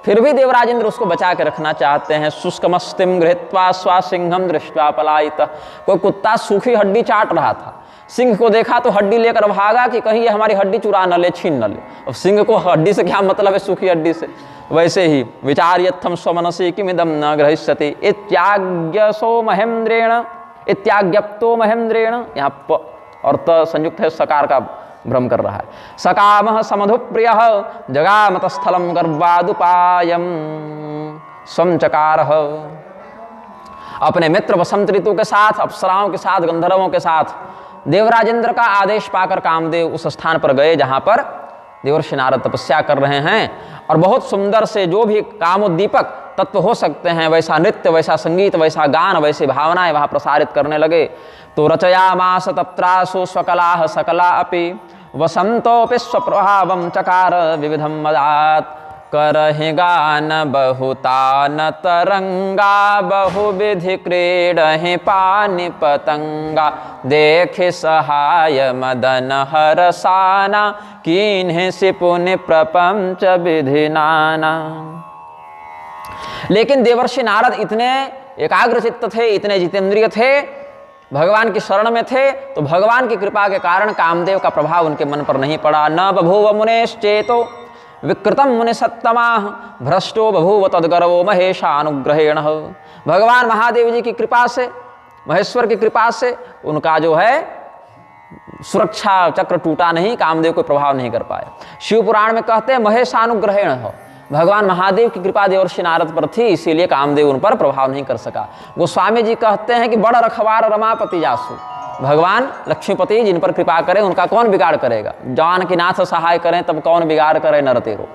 फिर भी देवराज इंद्र उसको बचा के रखना चाहते हैं। शुष्कमस्तिम गृहीत्वा स्वा सिंहम दृष्ट्वा पलायितः। कोई कुत्ता सूखी हड्डी चाट रहा था, सिंह को देखा तो हड्डी लेकर भागा कि कहीं ये हमारी हड्डी चुरा न ले, छीन न ले। अब सिंह को हड्डी से क्या मतलब है, सूखी हड्डी से। वैसे ही विचार्यत्थम स्वमनसि किमिदं न ग्रहिष्यति इत्याज्ञसो महेंद्रेण इत्याज्ञप्तो महेंद्रेण। यहाँ प और त संयुक्त है, सकार का भ्रम कर रहा है। सकामः समधुप्रियः जगामतस्थलं गर्वादुपायं स्वंचकारः। अपने मित्र वसंत ऋतु के साथ, अप्सराओं के साथ, गंधर्वों के साथ देवराज इंद्र का आदेश पाकर कामदेव उस स्थान पर गए जहां पर देवर्षि नारद तपस्या कर रहे हैं। और बहुत सुंदर से जो भी कामोद्दीपक तत्व हो सकते हैं, वैसा नृत्य, वैसा संगीत, वैसा गान, वैसी भावनाएं वहां प्रसारित करने लगे। तो रचयामास तत्रासु स्वकलाः सकला अपि वसंतोपि स्वप्रभावं चकार विविधं मदात् करहि गान बहुतान तरंगा बहुविधि क्रीडहि पानि पतंगा देखि सहाय मदन हरसाना कीन्हि सिपुनि प्रपंच विधि नाना। लेकिन देवर्षि नारद इतने एकाग्र चित्त थे, इतने जितेंद्रिय थे, भगवान की शरण में थे, तो भगवान की कृपा के कारण कामदेव का प्रभाव उनके मन पर नहीं पड़ा। न बभूव मुनेश्चेतो विकृतम मुनि सत्तमाः भ्रष्टो बभूव तद्गर्वो महेशानुग्रहेण। भगवान महादेव जी की कृपा से, महेश्वर की कृपा से उनका जो है सुरक्षा चक्र टूटा नहीं, कामदेव को प्रभाव नहीं कर पाया। शिव पुराण में कहते हैं महेशानुग्रहेण हो, भगवान महादेव की कृपा देवर्षि नारद पर थी, इसीलिए कामदेव उन पर प्रभाव नहीं कर सका। गोस्वामी जी कहते हैं कि बड़ रखवार रमापति जासु, भगवान लक्ष्मीपति जिन पर कृपा करें उनका कौन बिगाड़ करेगा, जान की नाथ सहाय करें तब कौन बिगाड़ करे नर तेरो।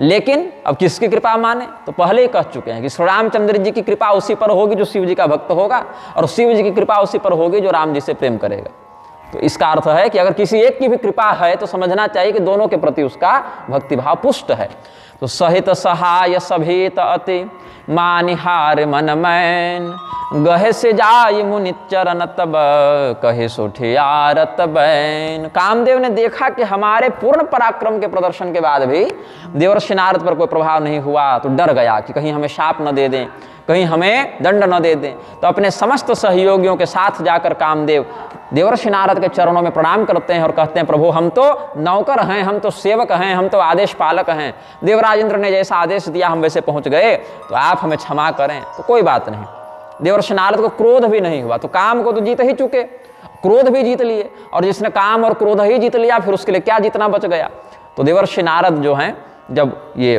लेकिन अब किसकी कृपा माने, तो पहले ही कह चुके हैं कि श्री रामचंद्र जी की कृपा उसी पर होगी जो शिव जी का भक्त होगा, और शिव जी की कृपा उसी पर होगी जो राम जी से प्रेम करेगा। तो इसका अर्थ है कि अगर किसी एक की भी कृपा है तो समझना चाहिए कि दोनों के प्रति उसका भक्तिभाव पुष्ट है। तो सहित सहाय सभेत अति मानिहार मन मैन, गहे से जाय मुनि चरण तब कहे सोठियारत बैन। कामदेव ने देखा कि हमारे पूर्ण पराक्रम के प्रदर्शन के बाद भी देवर्षि नारद पर कोई प्रभाव नहीं हुआ, तो डर गया कि कहीं हमें शाप न दे दें, कहीं हमें दंड न दे दें। तो अपने समस्त सहयोगियों के साथ जाकर कामदेव देवर्षि नारद के चरणों में प्रणाम करते हैं और कहते हैं, प्रभु हम तो नौकर हैं, हम तो सेवक हैं, हम तो आदेश पालक हैं। देवराज इंद्र ने जैसा आदेश दिया हम वैसे पहुंच गए, तो आप हमें क्षमा करें। तो कोई बात नहीं, देवर्षि नारद को क्रोध भी नहीं हुआ। तो काम को तो जीत ही चुके, क्रोध भी जीत लिए, और जिसने काम और क्रोध ही जीत लिया फिर उसके लिए क्या जीतना बच गया। तो देवर्षि नारद जो हैं, जब ये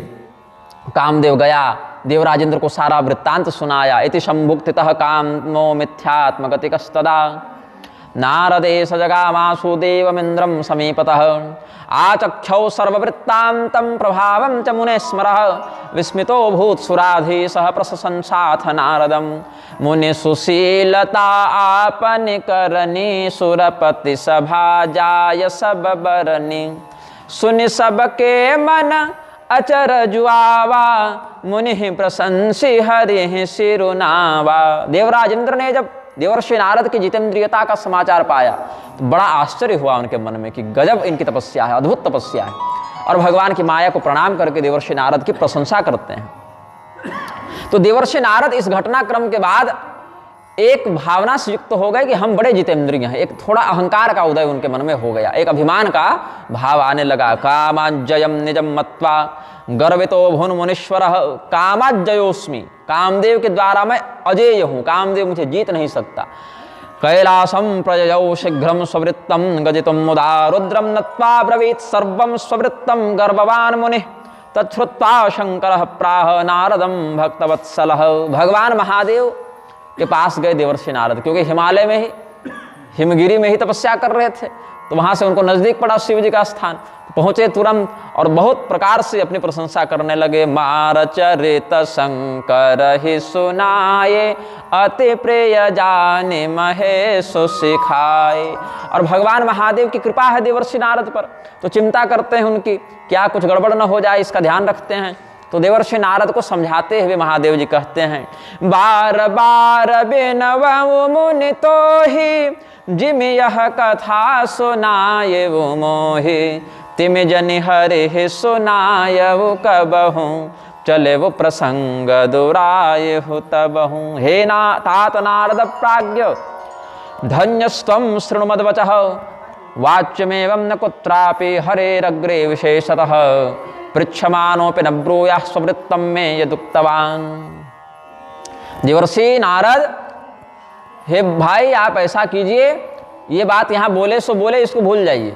कामदेव गया, देवराज इंद्र को सारा वृत्तांत सुनाया। इति संभुक्तितः कामो मिथ्यात्मगतिकस्तदा नारदे सजगामासु देवमिन्द्रं समीपतः, आचक्षौ सर्ववृत्तान्तं प्रभावं च मुने स्मरः, विस्मितो भूत्सुराधीशः प्रशंसाथ नारदं, मुनि सुशीलता आपनि करनी, सुरपति सभा जाय सब बरनी, सुनि सबके मन अचर जुआवा, मुनि प्रशंसी हरि सिरुनावा। देवराज इंद्र ने जब देवर्षि नारद की जितेंद्रियता का समाचार पाया तो बड़ा आश्चर्य हुआ उनके मन में कि गजब इनकी तपस्या है, अद्भुत तपस्या है, और भगवान की माया को प्रणाम करके देवर्षि नारद की प्रशंसा करते हैं। तो देवर्षि नारद इस घटनाक्रम के बाद एक भावना से युक्त हो गए कि हम बड़े जितेंद्रिय हैं। एक थोड़ा अहंकार का उदय उनके मन में हो गया, एक अभिमान का भाव आने लगा। कामाजयम निजम मत्वा गर्वितो भुन मुनीश्वर कामाजयोस्मि, कामदेव के द्वारा मैं अजेय हूँ, कामदेव मुझे जीत नहीं सकता। कैलासम प्रजयौ शीघ्रम स्ववृत्तम गजितुम मुदा रुद्रम नत्वा ब्रवीत सर्वम स्ववृत्तम गर्भवान मुनि, तच्छ्रुत्वा शंकर प्राह नारदम भक्तवत्सलः। भगवान महादेव के पास गए देवर्षि नारद, क्योंकि हिमालय में ही, हिमगिरी में ही तपस्या कर रहे थे, तो वहां से उनको नजदीक पड़ा शिव जी का स्थान। पहुंचे तुरंत और बहुत प्रकार से अपनी प्रशंसा करने लगे। मार चरित शंकर ही सुनाए, अति प्रिय जाने महेश सिखाए। और भगवान महादेव की कृपा है देवर्षि नारद पर, तो चिंता करते हैं उनकी, क्या कुछ गड़बड़ न हो जाए, इसका ध्यान रखते हैं। तो देवर्षि नारद को समझाते हुए महादेव जी कहते हैं, बार बार बिनवउ मुनि तो ही, जिम यह कथा सुनाए वो मोहि, तिम जनि हरि सुनाय वो कबहू, चले वो प्रसंग दुराय हो तबहू। हे ना तात नारद प्राज्ञ धन्यस्त्वं शृणुमद्वचः, वाच्यमेवं न कुत्रापि हरेरग्रे विशेषतः, पृच्छमानोपि न ब्रूयाः स्ववृत्तं मे यदुक्तवान्। देवर्षि नारद, हे भाई आप ऐसा कीजिए, ये बात यहाँ बोले सो बोले, इसको भूल जाइए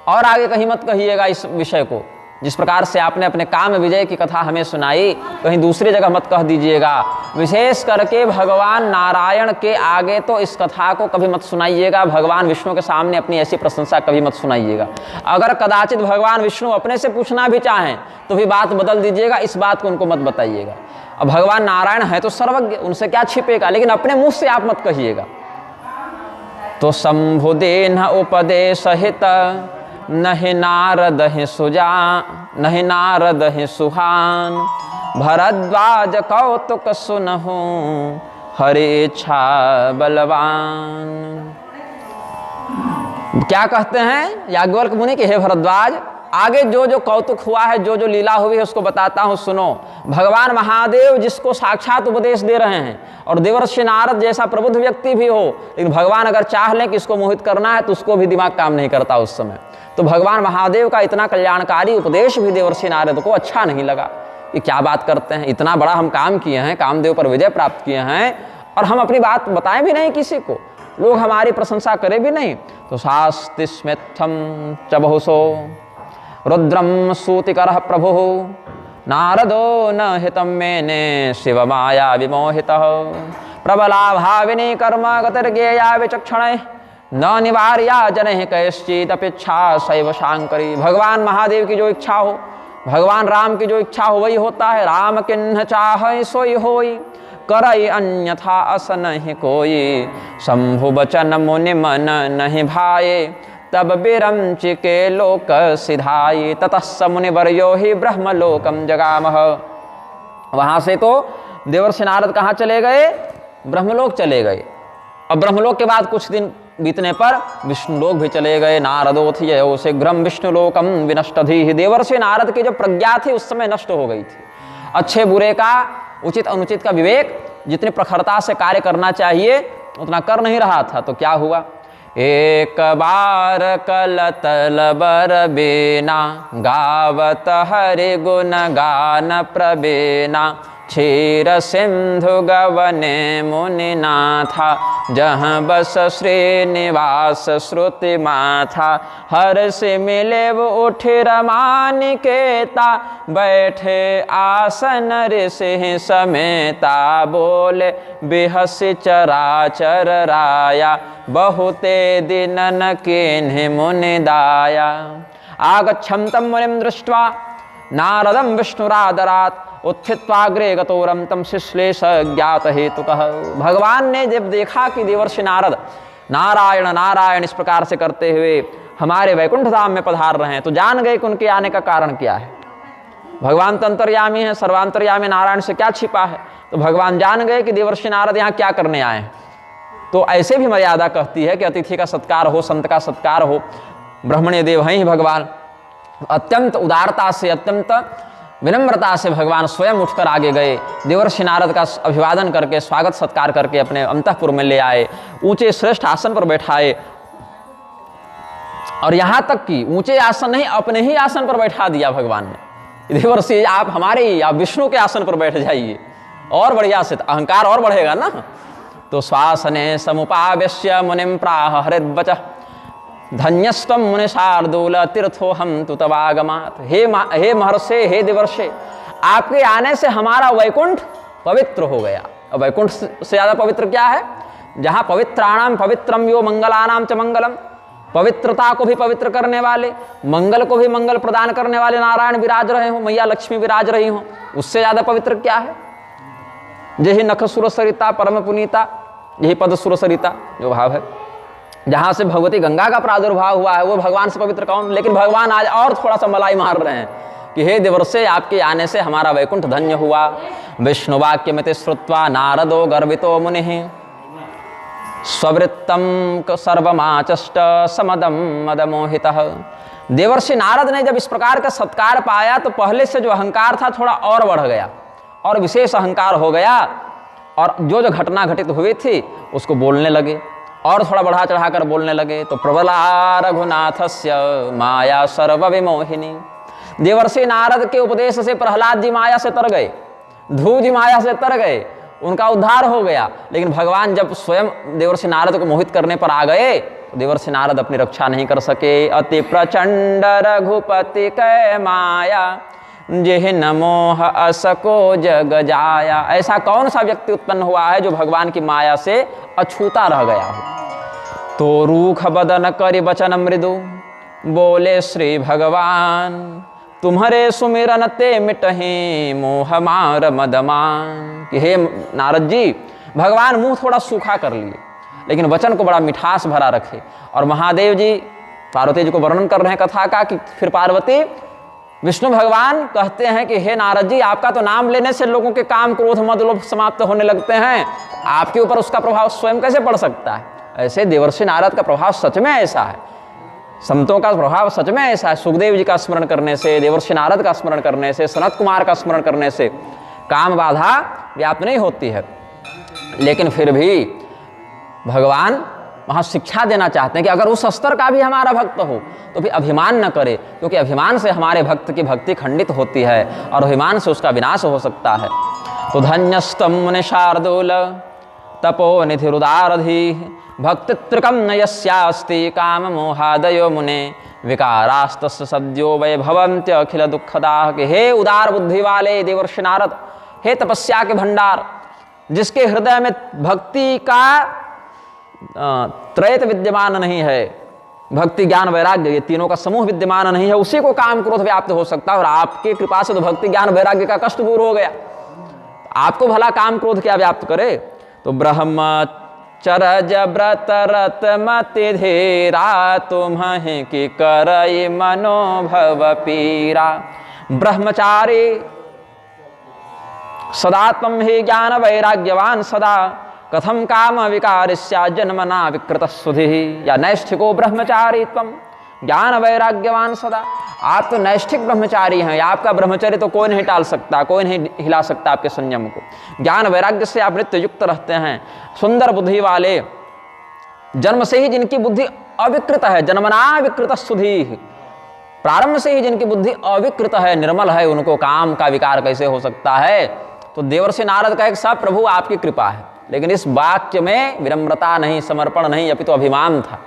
और आगे कहीं मत कहिएगा इस विषय को। जिस प्रकार से आपने अपने काम विजय की कथा हमें सुनाई, कहीं दूसरी जगह मत कह दीजिएगा। विशेष करके भगवान नारायण के आगे तो इस कथा को कभी मत सुनाइएगा, भगवान विष्णु के सामने अपनी ऐसी प्रशंसा कभी मत सुनाइएगा। अगर कदाचित भगवान विष्णु अपने से पूछना भी चाहें तो भी बात बदल दीजिएगा, इस बात को उनको मत बताइएगा। अब भगवान नारायण है तो सर्वज्ञ, उनसे क्या छिपेगा, लेकिन अपने मुंह से आप मत कहिएगा। तो शंभुदेन उपदेश हित, नहीं नारद है सुजा, नहीं नारद है सुहान, भरद्वाज कौतुक सुनहु, हरि इच्छा बलवान। क्या कहते हैं याज्ञवल्क्य मुनि कि हे भरद्वाज, आगे जो जो कौतुक हुआ है, जो जो लीला हुई है उसको बताता हूँ, सुनो। भगवान महादेव जिसको साक्षात उपदेश दे रहे हैं, और देवर्षि नारद जैसा प्रबुद्ध व्यक्ति भी हो, लेकिन भगवान अगर चाह लें कि इसको मोहित करना है तो उसको भी दिमाग काम नहीं करता उस समय। तो भगवान महादेव का इतना कल्याणकारी उपदेश भी देवर्षि नारद को अच्छा नहीं लगा। ये क्या बात करते हैं, इतना बड़ा हम काम किए हैं, कामदेव पर विजय प्राप्त किए हैं, और हम अपनी बात बताएं भी नहीं किसी को, लोग हमारी प्रशंसा करें भी नहीं। तो शास्ति स्मिथम च बहुसो रुद्रम सूतिकर प्रभु, नारदो न हितम मेने शिव माया विमोहितः, प्रबला भाविनी कर्म गतिर्गेया विचक्षण, न निवार्या जनैः कैश्चित् अपेक्षा शैव शांकरी। भगवान महादेव की जो इच्छा हो भगवान राम की जो इच्छा हो वही होता है। राम किन्ह चाहै सोई होई, करई अन्यथा अस नहीं कोई। शंभु बचन मुनि मन नहीं भाए, तब विरंच के लोक सिधाई। ततः मुनिवर्यो ही ब्रह्मलोकम जगामह। वहां से तो देवर्षि नारद कहाँ चले गए? ब्रह्मलोक चले गए। अब ब्रह्मलोक के बाद कुछ दिन बीतने पर विष्णुलोक भी चले गए। नारदोथ ययो शीघ्रम विष्णुलोकम विनष्टधि। देवर्षि नारद की जो प्रज्ञा थी उस समय नष्ट हो गई थी। अच्छे बुरे का, उचित अनुचित का विवेक, जितनी प्रखरता से कार्य करना चाहिए उतना कर नहीं रहा था। तो क्या हुआ? एक बार कलतल बर बेना, गावत हरि गुण गान प्रबेना। क्षीर सिंधु गवने मुनि नाथा, जहाँ बस श्रीनिवास श्रुति माथा। हर से मिले वो उठे रमानिकेता, बैठे आसन ऋषि समेता। बोले बिहसि चराचर राया, बहुते दिनन किन्हि मुनि दाया। आगच्छं तं मुनिं दृष्ट्वा नारदं विष्णुरादरात्, उत्थित्वाग्रे गतोरम तम शिश्लेष ज्ञात हेतुकः। भगवान ने जब देखा कि देवर्षि नारद नारायण नारायण इस प्रकार से करते हुए हमारे वैकुंठ धाम में पधार रहे हैं, तो जान गए कि उनके आने का कारण क्या है। भगवान तो अंतर्यामी है, सर्वांतर्यामी, नारायण से क्या छिपा है। तो भगवान जान गए कि देवर्षि नारद यहाँ क्या करने आए हैं। तो ऐसे भी मर्यादा कहती है कि अतिथि का सत्कार हो, संत का सत्कार हो। ब्रह्मण्य देव हैं ही भगवान। अत्यंत उदारता से, अत्यंत विनम्रता से भगवान स्वयं उठकर आगे गए। देवर्षि नारद का अभिवादन करके, स्वागत सत्कार करके अपने अंतःपुर में ले आए, ऊंचे श्रेष्ठ आसन पर बैठाए। और यहां तक कि ऊंचे आसन नहीं, अपने ही आसन पर बैठा दिया भगवान ने। देवर्षि आप हमारे ही, आप विष्णु के आसन पर बैठ जाइए। और बढ़िया से अहंकार और बढ़ेगा ना। तो श्वासने समुपावेश्य मुनिम प्राह हरिर्वचः, धन्यस्त्वं मुनि शार्दूल तीर्थो हम तु तवागमात्। हे महर्षि, हे देवर्षि, आपके आने से हमारा वैकुंठ पवित्र हो गया। अब वैकुंठ से ज्यादा पवित्र क्या है? जहाँ पवित्राणाम पवित्रम यो मंगलानाम च मंगलम। पवित्रता को भी पवित्र करने वाले, मंगल को भी मंगल प्रदान करने वाले नारायण विराज रहे हो, मैया लक्ष्मी विराज रही हो, उससे ज्यादा पवित्र क्या है? यही नख सुर सरिता परम पुनीता, यही पद सुर सरिता जो भाव है। जहाँ से भगवती गंगा का प्रादुर्भाव हुआ है वो भगवान से पवित्र कौन? लेकिन भगवान आज और थोड़ा सा मलाई मार रहे हैं कि हे देवर्षि, आपके आने से हमारा वैकुंठ धन्य हुआ। विष्णु वाक्य मिति श्रुत्वा नारदो गर्वितो मुनिः, स्ववृत्तम सर्वमाचष्ट समदम मदमोहितः। देवर्षि नारद ने जब इस प्रकार का सत्कार पाया तो पहले से जो अहंकार था थोड़ा और बढ़ गया, और विशेष अहंकार हो गया। और जो घटना घटित हुई थी उसको बोलने लगे, और थोड़ा बढ़ा चढ़ाकर बोलने लगे। तो प्रबला रघुनाथस्य माया सर्व विमोहिनी। देवर्षि नारद के उपदेश से प्रहलाद जी माया से तर गए, ध्रुव जी माया से तर गए, उनका उद्धार हो गया। लेकिन भगवान जब स्वयं देवर्षि नारद को मोहित करने पर आ गए तो देवर्षि नारद अपनी रक्षा नहीं कर सके। अति प्रचंड रघुपति कै माया, जेह नमोह असको जग जाया। ऐसा कौन सा व्यक्ति उत्पन्न हुआ है जो भगवान की माया से अछूता रह गया हो। तो रूख बदन करि बचन मृदु, बोले श्री भगवान। तुम्हारे सुमिरन ते मिटहि मोह मार मदमान। कि हे नारद जी, भगवान मुंह थोड़ा सूखा कर लिए लेकिन वचन को बड़ा मिठास भरा रखे। और महादेव जी पार्वती जी को वर्णन कर रहे हैं कथा का कि फिर पार्वती विष्णु भगवान कहते हैं कि हे नारद जी, आपका तो नाम लेने से लोगों के काम क्रोध मद लोभ समाप्त होने लगते हैं, आपके ऊपर उसका प्रभाव स्वयं कैसे पड़ सकता है। ऐसे देवर्षि नारद का प्रभाव सच में ऐसा है, संतों का प्रभाव सच में ऐसा है। सुखदेव जी का स्मरण करने से, देवर्षि नारद का स्मरण करने से, सनत कुमार का स्मरण करने से काम बाधा व्याप्त नहीं होती है। लेकिन फिर भी भगवान वहाँ शिक्षा देना चाहते हैं कि अगर उस स्तर का भी हमारा भक्त हो तो भी अभिमान न करे, क्योंकि अभिमान से हमारे भक्त की भक्ति खंडित होती है और अभिमान से उसका विनाश हो सकता है। तो धन्यस्तम मुनि शार्दूल तपो निधि रुदारधि, भक्तित्रिकम नयस्यास्ति काम मोहादयो मुने, विकारास्तस्य सद्यो वैभवन्त्य अखिल दुखदाः। के हे उदार बुद्धि वाले देवर्षि नारद, हे तपस्या के भंडार, जिसके हृदय में भक्ति का त्रैत विद्यमान नहीं है, भक्ति ज्ञान वैराग्य, ये तीनों का समूह विद्यमान नहीं है, उसी को काम क्रोध व्याप्त हो सकता है। और आपकी कृपा से तो भक्ति ज्ञान वैराग्य का कष्ट दूर हो गया, आपको भला काम क्रोध क्या व्याप्त करे। तो ब्रह्मचर्य व्रत रत मति धीरा, तुम्हें की करई मनोभव पीरा। ब्रह्मचारी सदा त्वं हि ज्ञान वैराग्यवान सदा, कथम काम विकारस्या जन्मना विकृत सुधि। या नैष्ठिको ब्रह्मचारी त्वं ज्ञान वैराग्यवान सदा, आप तो नैष्ठिक ब्रह्मचारी हैं, आपका ब्रह्मचर्य तो कोई नहीं टाल सकता, कोई नहीं हिला सकता आपके संयम को। ज्ञान वैराग्य से आप नित्य युक्त रहते हैं, सुंदर बुद्धि वाले, जन्म से ही जिनकी बुद्धि अविकृत है, जन्मना विकृत सुधि, प्रारंभ से ही जिनकी बुद्धि अविकृत है, निर्मल है, उनको काम का विकार कैसे हो सकता है। तो देवर्षि नारद कहे सब प्रभु आपकी कृपा है, लेकिन इस वाक्य में विनम्रता नहीं, समर्पण नहीं, अपितु तो अभिमान था।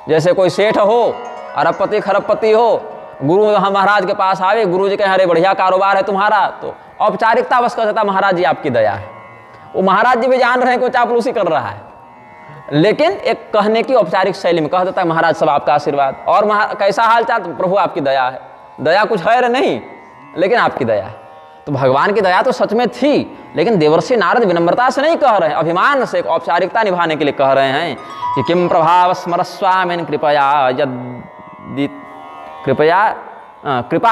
जैसे कोई सेठ हो, अरबपति खरबपति हो, गुरु महाराज के पास आवे, गुरु जी कहें अरे बढ़िया कारोबार है तुम्हारा, तो औपचारिकता बस कहता महाराज जी आपकी दया है। वो महाराज जी भी जान रहे हैं कोई चापलूसी कर रहा है, लेकिन एक कहने की औपचारिक शैली में कह देता है महाराज सब आपका आशीर्वाद। और कैसा हाल चाल, तो प्रभु आपकी दया है। दया कुछ है नहीं, लेकिन आपकी दया है। तो भगवान की दया तो सच में थी, लेकिन देवर्षि नारद विनम्रता से नहीं कह रहे हैं, अभिमान से, औपचारिकता निभाने के लिए कह रहे हैं कि किम प्रभाव स्मरस्वामिन कृपया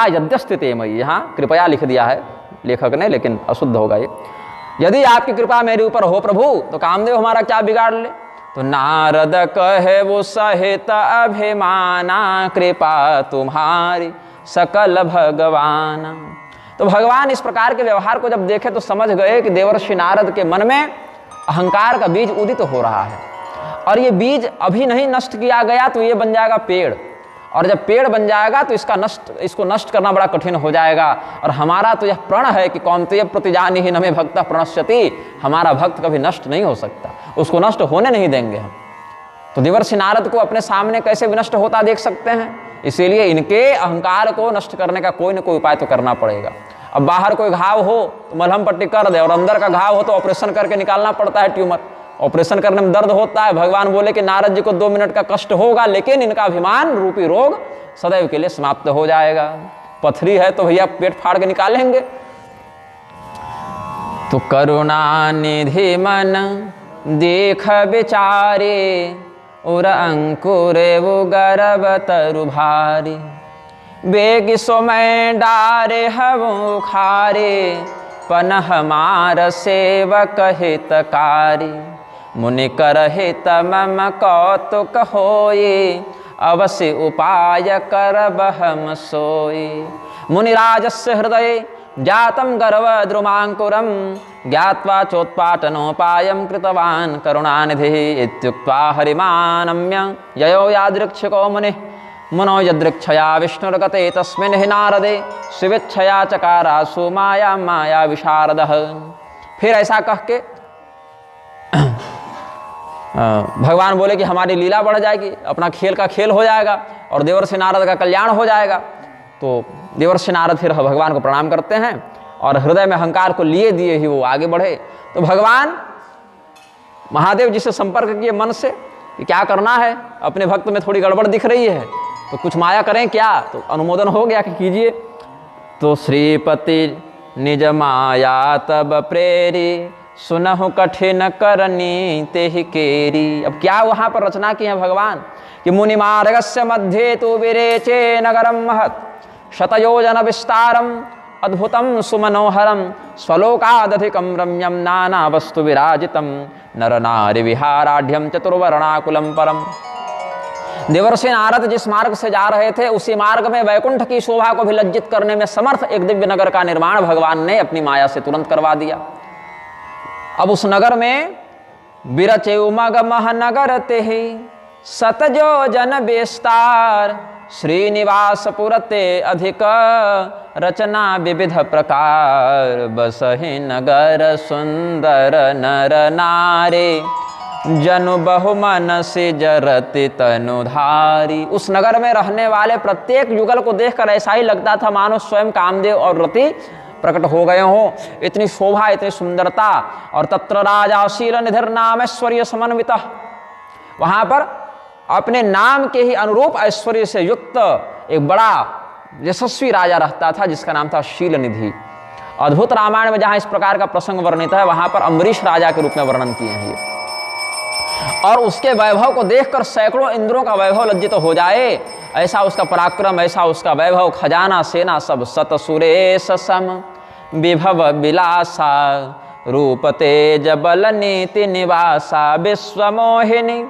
यद्यस्थिते मयि। यहाँ कृपया लिख दिया है लेखक ने, लेकिन अशुद्ध होगा ये। यदि आपकी कृपा मेरे ऊपर हो प्रभु, तो कामदेव हमारा क्या बिगाड़ ले। तो नारद कहे वो सहित अभिमाना, कृपा तुम्हारी सकल भगवान। तो भगवान इस प्रकार के व्यवहार को जब देखे तो समझ गए कि देवर्षि नारद के मन में अहंकार का बीज उदित हो रहा है, और ये बीज अभी नहीं नष्ट किया गया तो ये बन जाएगा पेड़, और जब पेड़ बन जाएगा तो इसको नष्ट करना बड़ा कठिन हो जाएगा। और हमारा तो यह प्रण है कि कौन्तेय प्रतिजानिहि न मे भक्तः प्रणश्यति, हमारा भक्त कभी नष्ट नहीं हो सकता, उसको नष्ट होने नहीं देंगे हम। तो देवर्षि नारद को अपने सामने कैसे विनष्ट होता देख सकते हैं, इसीलिए इनके अहंकार को नष्ट करने का कोई न कोई उपाय तो करना पड़ेगा। अब बाहर कोई घाव हो तो मलहम पट्टी कर दे, और अंदर का घाव हो तो ऑपरेशन करके निकालना पड़ता है, ट्यूमर, ऑपरेशन करने में दर्द होता है। भगवान बोले कि नारद जी को 2 मिनट का कष्ट होगा, लेकिन इनका अभिमान रूपी रोग सदैव के लिए समाप्त हो जाएगा। पथरी है तो भैया पेट फाड़ के निकालेंगे। तो करुणा निधि मन देख विचारे, उर अंकुर वो गर्भ तरु भारी, बेग सोमय डारे हवो खारे, पन हमार सेवक हितकारी, मुनि कर हित मम कौतुक होए, अवश्य उपाय कर बहम सोए। मुनिराजस्य हृदये जातं गर्व द्रुमांकुरं, ज्ञात्वा चोत्पाटनोपायं कृतवान् करुणानिधिः। इत्युक्त्वा हरिमानम्य ययो यादृक्षको मुनिः, मुनो यदृक्षया विष्णुर्गते तस्मिन् हि नारदे, शिवेच्छया चकारासु माया माया विशारदः। फिर ऐसा कह के भगवान बोले कि हमारी लीला बढ़ जाएगी, अपना खेल का खेल हो जाएगा और देवर्षि नारद का कल्याण हो जाएगा। तो देवर्षि नारद फिर भगवान को प्रणाम करते हैं और हृदय में अहंकार को लिए दिए ही वो आगे बढ़े। तो भगवान महादेव जी से संपर्क किए मन से कि क्या करना है, अपने भक्त में थोड़ी गड़बड़ दिख रही है तो कुछ माया करें क्या। तो अनुमोदन हो गया कि कीजिए। तो श्रीपति निज माया तब प्रेरी, सुनहु कठिन करनी तेहि केरी। अब क्या वहाँ पर रचना की है भगवान कि मुनि मार्गस्य मध्ये तु विरेचे नगरम महत्, शतयोजन विस्तारम अद्भुतम सुमनोहरम, स्वलोकादधिकम रम्यम नाना वस्तु विराजितम, नर नारी विहाराढ्यम चतुर्वर्णाकुलम परम। देवर्षि नारद जिस मार्ग से जा रहे थे उसी मार्ग में वैकुंठ की शोभा को भी लज्जित करने में समर्थ एक दिव्य नगर का निर्माण भगवान ने अपनी माया से तुरंत करवा दिया। अब उस नगर में बिरचे उमग महानगर तेहि, सतजो जन विस्तार, श्रीनिवास पुरते अधिक रचना विविध प्रकार, बसहि नगर सुंदर नर नारे, जनु बहुमन से जरति तनुधारी। उस नगर में रहने वाले प्रत्येक युगल को देखकर ऐसा ही लगता था मानो स्वयं कामदेव और रति प्रकट हो गए हों। इतनी शोभा, इतनी सुंदरता। और तत्र राजाशील निधिर नाम ऐश्वर्य समन्वितः, वहाँ पर अपने नाम के ही अनुरूप ऐश्वर्य से युक्त एक बड़ा यशस्वी राजा रहता था जिसका नाम था शीलनिधि। अद्भुत रामायण में जहां इस प्रकार का प्रसंग वर्णित है वहां पर अम्बरीश राजा के रूप में वर्णन किए हैं ये। और उसके वैभव को देखकर सैकड़ों इंद्रों का वैभव लज्जित हो जाए, ऐसा उसका पराक्रम, ऐसा उसका वैभव, खजाना सेना सब सतसुरेश सम विभव विलासा रूप तेज बल नीति निवासा विश्वमोहिनी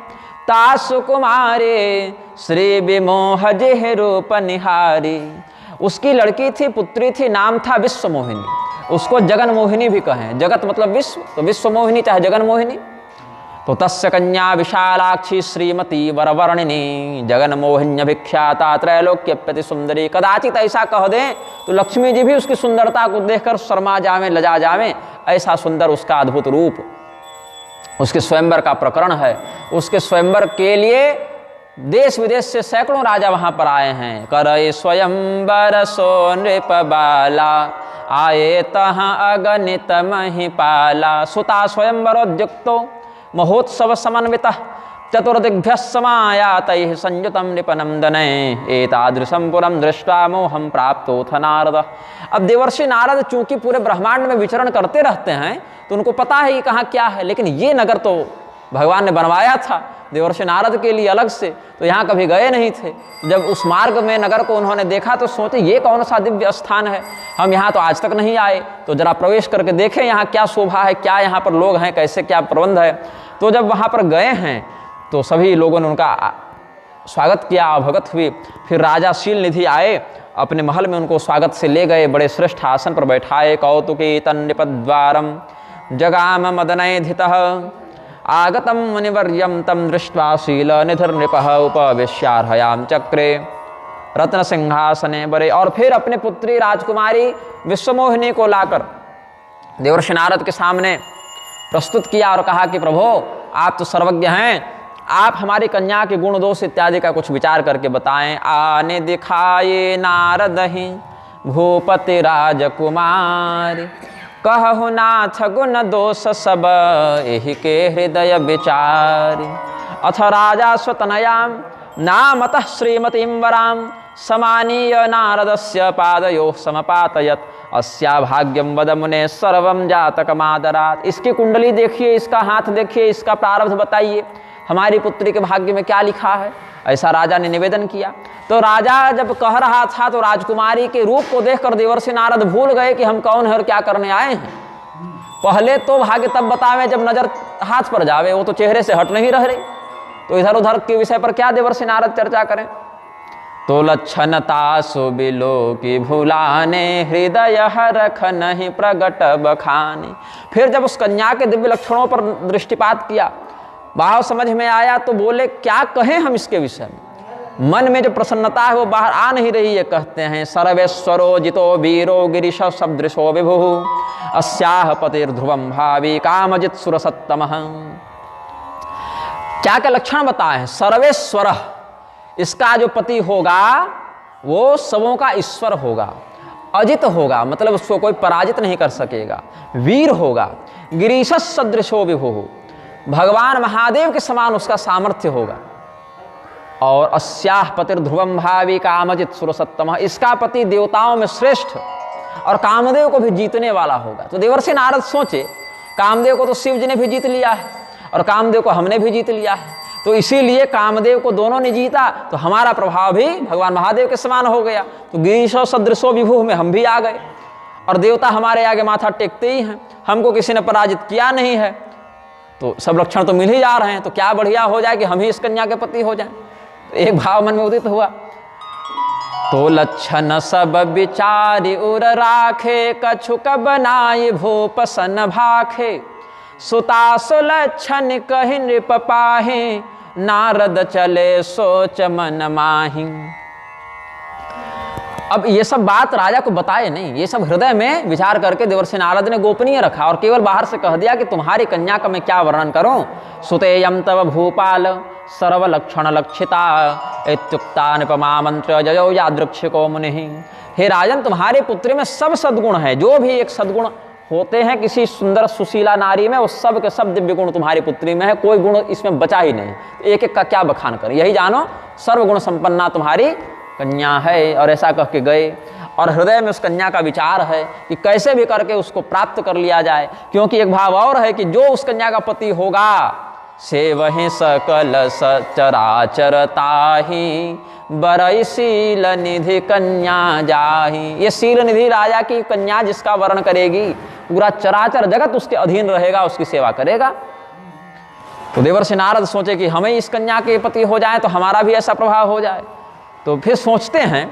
तासु कुमारे श्री विमोह जिह रूप निहारी। उसकी लड़की थी, पुत्री थी, नाम था विश्वमोहिनी। उसको जगन मोहिनी भी कहें, जगत मतलब विश्व, तो विश्वमोहिनी चाहे जगन मोहिनी। तो तस्य कन्या विशालाक्षी श्रीमती वरवर्णिनी जगन मोहिन्य विख्याता त्रैलोक्यप्यति सुंदरी। कदाचित ऐसा कह दें तो लक्ष्मी जी भी उसकी सुंदरता को देखकर शर्मा जावें, लजा जावें, ऐसा सुंदर उसका अद्भुत रूप। उसके स्वयंवर का प्रकरण है। उसके स्वयंवर के लिए देश विदेश से सैकड़ों राजा वहां पर आए हैं। करय स्वयंवर सो नृप बाला आए तहाँ अगणित महिपाला। सुता स्वयंवरोद्युक्तो महोत्सव समन्वितः चतुर्दिग्भ्यः समायातैः संयुतं नृपनंदनैः एतादृशं पुरं दृष्ट्वा मोहं प्राप्तोऽथ नारद। अब देवर्षि नारद चूंकि पूरे ब्रह्मांड में विचरण करते रहते हैं तो उनको पता है कि कहाँ क्या है, लेकिन ये नगर तो भगवान ने बनवाया था देवर्षि नारद के लिए अलग से, तो यहाँ कभी गए नहीं थे। जब उस मार्ग में नगर को उन्होंने देखा तो सोचे ये कौन सा दिव्य स्थान है, हम यहाँ तो आज तक नहीं आए, तो जरा प्रवेश करके देखें यहाँ क्या शोभा है, क्या यहाँ पर लोग हैं, कैसे क्या प्रबंध है। तो जब वहाँ पर गए हैं तो सभी लोगों ने उनका स्वागत किया, अवगत हुए। फिर राजा शीलनिधि आए, अपने महल में उनको स्वागत से ले गए, बड़े श्रेष्ठ आसन पर बैठाए। कौतुकी तन्निपद्वारम जगाम मदनैधितः आगतम मुनिवर्यम तम दृष्ट्वा शीलनिधिर्नृपः उपविश्यार्हयाम चक्रे रत्न सिंहासने बरे। और फिर अपने पुत्री राजकुमारी विश्वमोहिनी को लाकर देवर्षि नारद के सामने प्रस्तुत किया और कहा कि प्रभो आप तो सर्वज्ञ हैं, आप हमारी कन्या के गुण दोष इत्यादि का कुछ विचार करके बताएं। आने दिखाए नारद ही भूपति राजकुमार कहु नाथ गुण दोष सब एहि के हृदय विचार। अथ राजा स्वतनयाम नामतः श्रीमतीं वराम समानीय नारदस्य पादयोः समपातयत् अस्या भाग्यम वद मुने सर्वम जातकमादरात्। इसकी कुंडली देखिए, इसका हाथ देखिए, इसका प्रारब्ध बताइए, हमारी पुत्री के भाग्य में क्या लिखा है, ऐसा राजा ने निवेदन किया। तो राजा जब कह रहा था तो राजकुमारी के रूप को देखकर देवर्षि नारद भूल गए कि हम कौन है और क्या करने आए हैं। पहले तो भाग्य तब बतावे जब नजर हाथ पर जावे, वो तो चेहरे से हट नहीं रह रही, तो इधर उधर के विषय पर क्या देवर्षि नारद चर्चा करें। तो लक्षणता सुबिलो की भुलाने हृदय रख नहीं प्रगट बखाने। फिर जब उस कन्या के दिव्य लक्षणों पर दृष्टिपात किया, भाव समझ में आया, तो बोले क्या कहें हम इसके विषय में। मन में जो प्रसन्नता है वो बाहर आ नहीं रही है। कहते हैं सर्वेश्वरो जितो वीरो गिरीश सदृशो विभु अस्याह पतिर्ध्रुवम भावी कामजित सुरसत्तमः। क्या क्या लक्षण बताए हैं। सर्वेश्वर, इसका जो पति होगा वो सबों का ईश्वर होगा, अजित होगा मतलब उसको कोई पराजित नहीं कर सकेगा, वीर होगा, गिरीश सदृशो विभु भगवान महादेव के समान उसका सामर्थ्य होगा, और अस्याह पतिर्ध्रुवम भावी कामजित सुरसत्तम, इसका पति देवताओं में श्रेष्ठ और कामदेव को भी जीतने वाला होगा। तो देवर्षि नारद सोचे कामदेव को तो शिव जी ने भी जीत लिया है और कामदेव को हमने भी जीत लिया है, तो इसीलिए कामदेव को दोनों ने जीता तो हमारा प्रभाव भी भगवान महादेव के समान हो गया। तो गिरीशो सदृशो विभु में हम भी आ गए और देवता हमारे आगे माथा टेकते ही हैं, हमको किसी ने पराजित किया नहीं है, तो सब लक्षण तो मिल ही जा रहे हैं, तो क्या बढ़िया हो जाए कि हम ही इस कन्या के पति हो जाएं। तो एक भाव मन में उदित हुआ। तो लक्षण सब विचारी उर राखे कछुक बनाई भूप सन भाखे सुतासु लक्षण कहि नृप पाहे नारद चले सोच मन माहि। अब ये सब बात राजा को बताए नहीं, ये सब हृदय में विचार करके देवर्षि नारद ने गोपनीय रखा और केवल बाहर से कह दिया कि तुम्हारी कन्या का मैं क्या वर्णन करूं। सुतेयम तव भूपाल सर्व लक्षण लक्षिता इत्युक्ता निपमा मंत्र जयो यादृक्षिको मुनि। हे राजन, तुम्हारे पुत्री में सब सद्गुण है, जो भी एक सद्गुण होते हैं किसी सुंदर सुशीला नारी में, वो सब के सब दिव्य गुण तुम्हारी पुत्री में है, कोई गुण इसमें बचा ही नहीं। एक एक का क्या बखान करें, यही जानो सर्वगुण संपन्ना तुम्हारी कन्या है। और ऐसा कह के गए, और हृदय में उस कन्या का विचार है कि कैसे भी करके उसको प्राप्त कर लिया जाए, क्योंकि एक भाव और है कि जो उस कन्या का पति होगा से वही सकल सचराचर ताहि, बरई शील निधि कन्या जाहि। ये शील निधि राजा की कन्या जिसका वर्ण करेगी, पूरा चराचर जगत उसके अधीन रहेगा, उसकी सेवा करेगा। तो देवर्षि नारद सोचे कि हमें इस कन्या के पति हो जाए तो हमारा भी ऐसा प्रभाव हो जाए। तो फिर सोचते हैं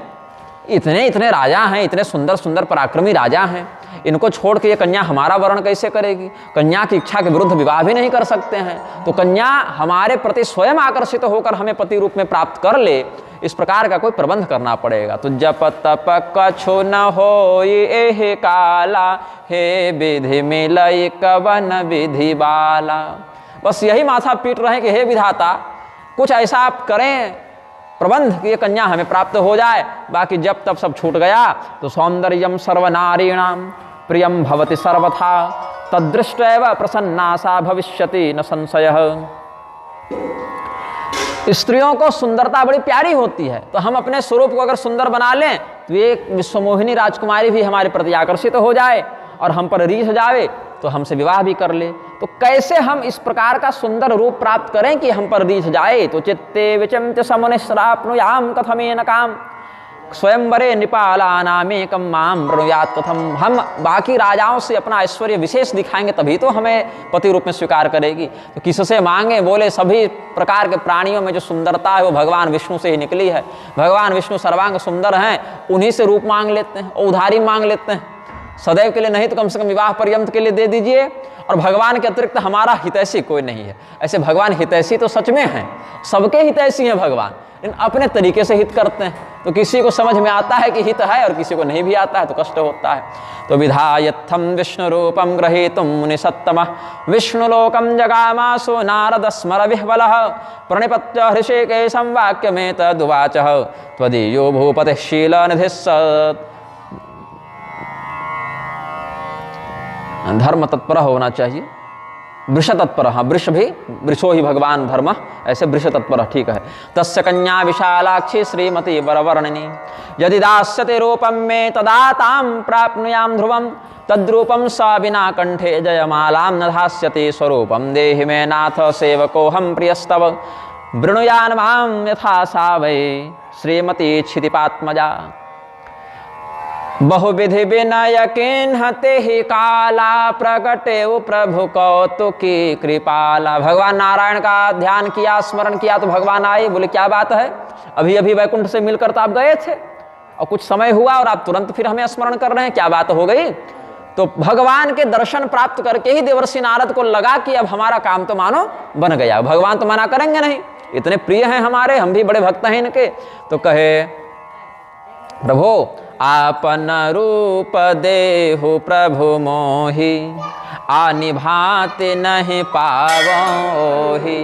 इतने इतने राजा हैं, इतने सुंदर सुंदर पराक्रमी राजा हैं, इनको छोड़ के ये कन्या हमारा वर्ण कैसे करेगी? कन्या की इच्छा के विरुद्ध विवाह भी नहीं कर सकते हैं। तो कन्या हमारे प्रति स्वयं आकर्षित होकर हमें पति रूप में प्राप्त कर ले, इस प्रकार का कोई प्रबंध करना पड़ेगा। तो जप तप कछु न होई एहि काला, हे विधि मिलई कवन विधि बाला। बस यही माथा पीट रहे हैं कि हे विधाता, कुछ ऐसा आप करें प्रबंध कि ये कन्या हमें प्राप्त हो जाए। बाकी जब तब सब छूट गया। तो सौंदर्यम सर्वनारीणाम प्रियम भवति सर्वथा, तदृष्ट्वैव प्रसन्ना सा भविष्यति न संशयः। स्त्रियों को सुंदरता बड़ी प्यारी होती है, तो हम अपने स्वरूप को अगर सुंदर बना लें तो ये विश्वमोहिनी राजकुमारी भी हमारे प्रति आकर्षित हो जाए और हम पर रीझ जावे तो हमसे विवाह भी कर ले। तो कैसे हम इस प्रकार का सुंदर रूप प्राप्त करें कि हम पर रीझ जाए? तो चित्ते विचिन्त्य समुनिश्राप्नुयाम कथमेन काम, स्वयंवरे नृपालानामेकं मां प्रणुयात् कथम। हम बाकी राजाओं से अपना ऐश्वर्य विशेष दिखाएंगे तभी तो हमें पति रूप में स्वीकार करेगी। तो किससे मांगे? बोले सभी प्रकार के प्राणियों में जो सुंदरता है वो भगवान विष्णु से ही निकली है। भगवान विष्णु सर्वांग सुंदर हैं, उन्हीं से रूप मांग लेते हैं, उधारी मांग लेते हैं। सदैव के लिए नहीं तो कम से कम विवाह पर्यंत के लिए दे दीजिए। और भगवान के अतिरिक्त हमारा हितैषी कोई नहीं है। ऐसे भगवान हितैषी तो सच में हैं, सबके हितैषी हैं भगवान, इन अपने तरीके से हित करते हैं। तो किसी को समझ में आता है कि हित है और किसी को नहीं भी आता है तो कष्ट होता है। तो विधायत्थम विष्णु रूपम ग्रहीतुम मुनि सत्तमः, विष्णुलोकम जगामासो नारद स्मर विह्वलः, प्रणिपत्य हृषिकेशं वाक्यमेतदुवाचः, त्वदीयो भूपतिः शीलनिधिः। धर्म तत्पर होना चाहिए, वृष तत्पर। हाँ, वृष भी, वृषो ही भगवान धर्म, ऐसे वृष तत्पर ठीक है। तस्य कन्या विशालाक्षी श्रीमती वरवर्णिनी, यदि दास्यते रूपम में तदा तां प्राप्नुयाम ध्रुवम, तद्रूपम सा विना कंठे जयमालां न धास्यति स्वरूपम, देहि मे नाथ सेवकोऽहं प्रियस्तव, वृणुयान मां यथा सा वै श्रीमती क्षितिपात्मजा। बहुविधि विनय किन्हते ही काला, प्रगटे प्रभु कौतुकी कृपाला। भगवान नारायण का ध्यान किया, स्मरण किया तो भगवान आए। बोले क्या बात है, अभी अभी वैकुंठ से मिलकर तो आप गए थे और कुछ समय हुआ और आप तुरंत फिर हमें स्मरण कर रहे हैं, क्या बात हो गई? तो भगवान के दर्शन प्राप्त करके ही देवर्षि नारद को लगा कि अब हमारा काम तो मानो बन गया। भगवान तो मना करेंगे नहीं, इतने प्रिय हैं हमारे, हम भी बड़े भक्त हैं इनके। तो कहे प्रभु आपन रूप देहु प्रभु मोहि, आनिभाते नहीं पावोहि।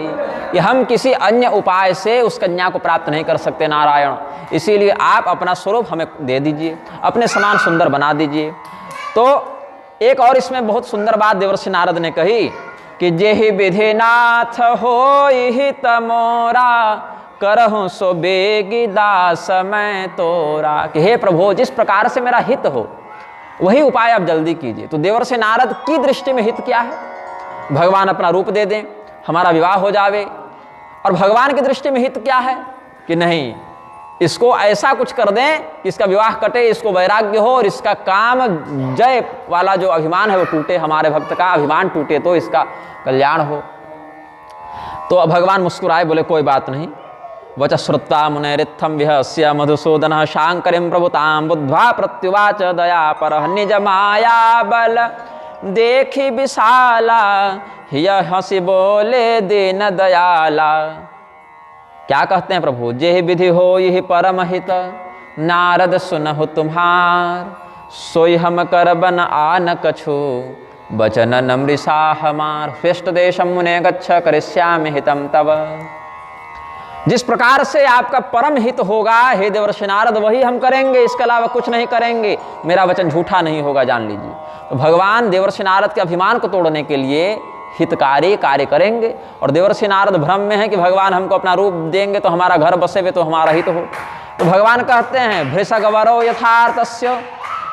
ये हम किसी अन्य उपाय से उस कन्या को प्राप्त नहीं कर सकते नारायण, इसीलिए आप अपना स्वरूप हमें दे दीजिए, अपने समान सुंदर बना दीजिए। तो एक और इसमें बहुत सुंदर बात देवर्षि नारद ने कही कि जेहि विधि नाथ होई हित मोरा, करहूं सो बेगी दास मैं तोरा। कि हे प्रभु, जिस प्रकार से मेरा हित हो वही उपाय आप जल्दी कीजिए। तो देवर्षि नारद की दृष्टि में हित क्या है? भगवान अपना रूप दे दें, हमारा विवाह हो जावे। और भगवान की दृष्टि में हित क्या है कि नहीं, इसको ऐसा कुछ कर दें कि इसका विवाह कटे, इसको वैराग्य हो और इसका काम जय वाला जो अभिमान है वो टूटे, हमारे भक्त का अभिमान टूटे तो इसका कल्याण हो। तो भगवान मुस्कुराए, बोले कोई बात नहीं। वच श्रुत्वा मुनेरित्थम विहस्य मधुसूदनः, शांकरीं प्रभुतां बुद्ध्वा प्रत्युवाच दयापरः, निज माया बल देखी विशाला, हिय हंसी बोले दीन दयाला। क्या कहते हैं प्रभु? जेहि विधि हो यही परम हित, नारद सुनहु तुम्हार, सोई हम कर बन आन कछु, बचन नमृषा हमार। श्रेष्ठ देशम मुने गच्छ, करिष्यामि हितम तव। जिस प्रकार से आपका परम हित होगा हे देवर्षि नारद, वही हम करेंगे, इसके अलावा कुछ नहीं करेंगे, मेरा वचन झूठा नहीं होगा, जान लीजिए। तो भगवान देवर्षि नारद के अभिमान को तोड़ने के लिए हितकारी कार्य करेंगे। और देवर्षि नारद भ्रम में है कि भगवान हमको अपना रूप देंगे तो हमारा घर बसे हुए तो हमारा हित हो। तो भगवान कहते हैं भृषगवरो यथार्थस्य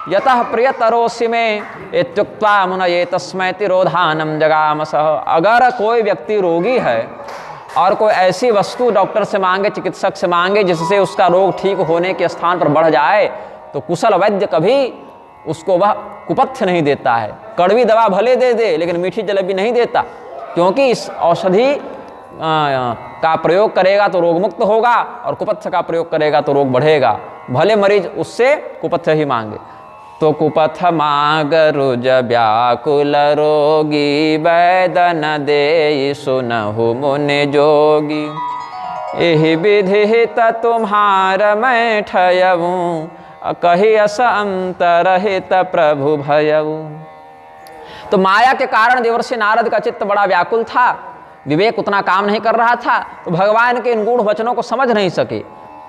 यतः प्रियतरोसि में इत्युक्त्वा मुनये तस्मै तिरोधानम जगामसः। अगर कोई व्यक्ति रोगी है और कोई ऐसी वस्तु डॉक्टर से मांगे, चिकित्सक से मांगे, जिससे उसका रोग ठीक होने के स्थान पर बढ़ जाए, तो कुशल वैद्य कभी उसको वह कुपथ्य नहीं देता है। कड़वी दवा भले दे दे लेकिन मीठी जलेबी नहीं देता, क्योंकि इस औषधि का प्रयोग करेगा तो रोग मुक्त होगा और कुपथ्य का प्रयोग करेगा तो रोग बढ़ेगा, भले मरीज उससे कुपथ्य ही मांगे। तो कुपथ माग रुज व्याकुल रोगी वैदन दे सुनहु मुनि जोगी। एहि विधित तुम्हार मैं ठयऊँ कही अस अंतरहित प्रभु भयऊ। तो माया के कारण देवर्षि नारद का चित्त बड़ा व्याकुल था, विवेक उतना काम नहीं कर रहा था, तो भगवान के इन गूढ़ वचनों को समझ नहीं सके।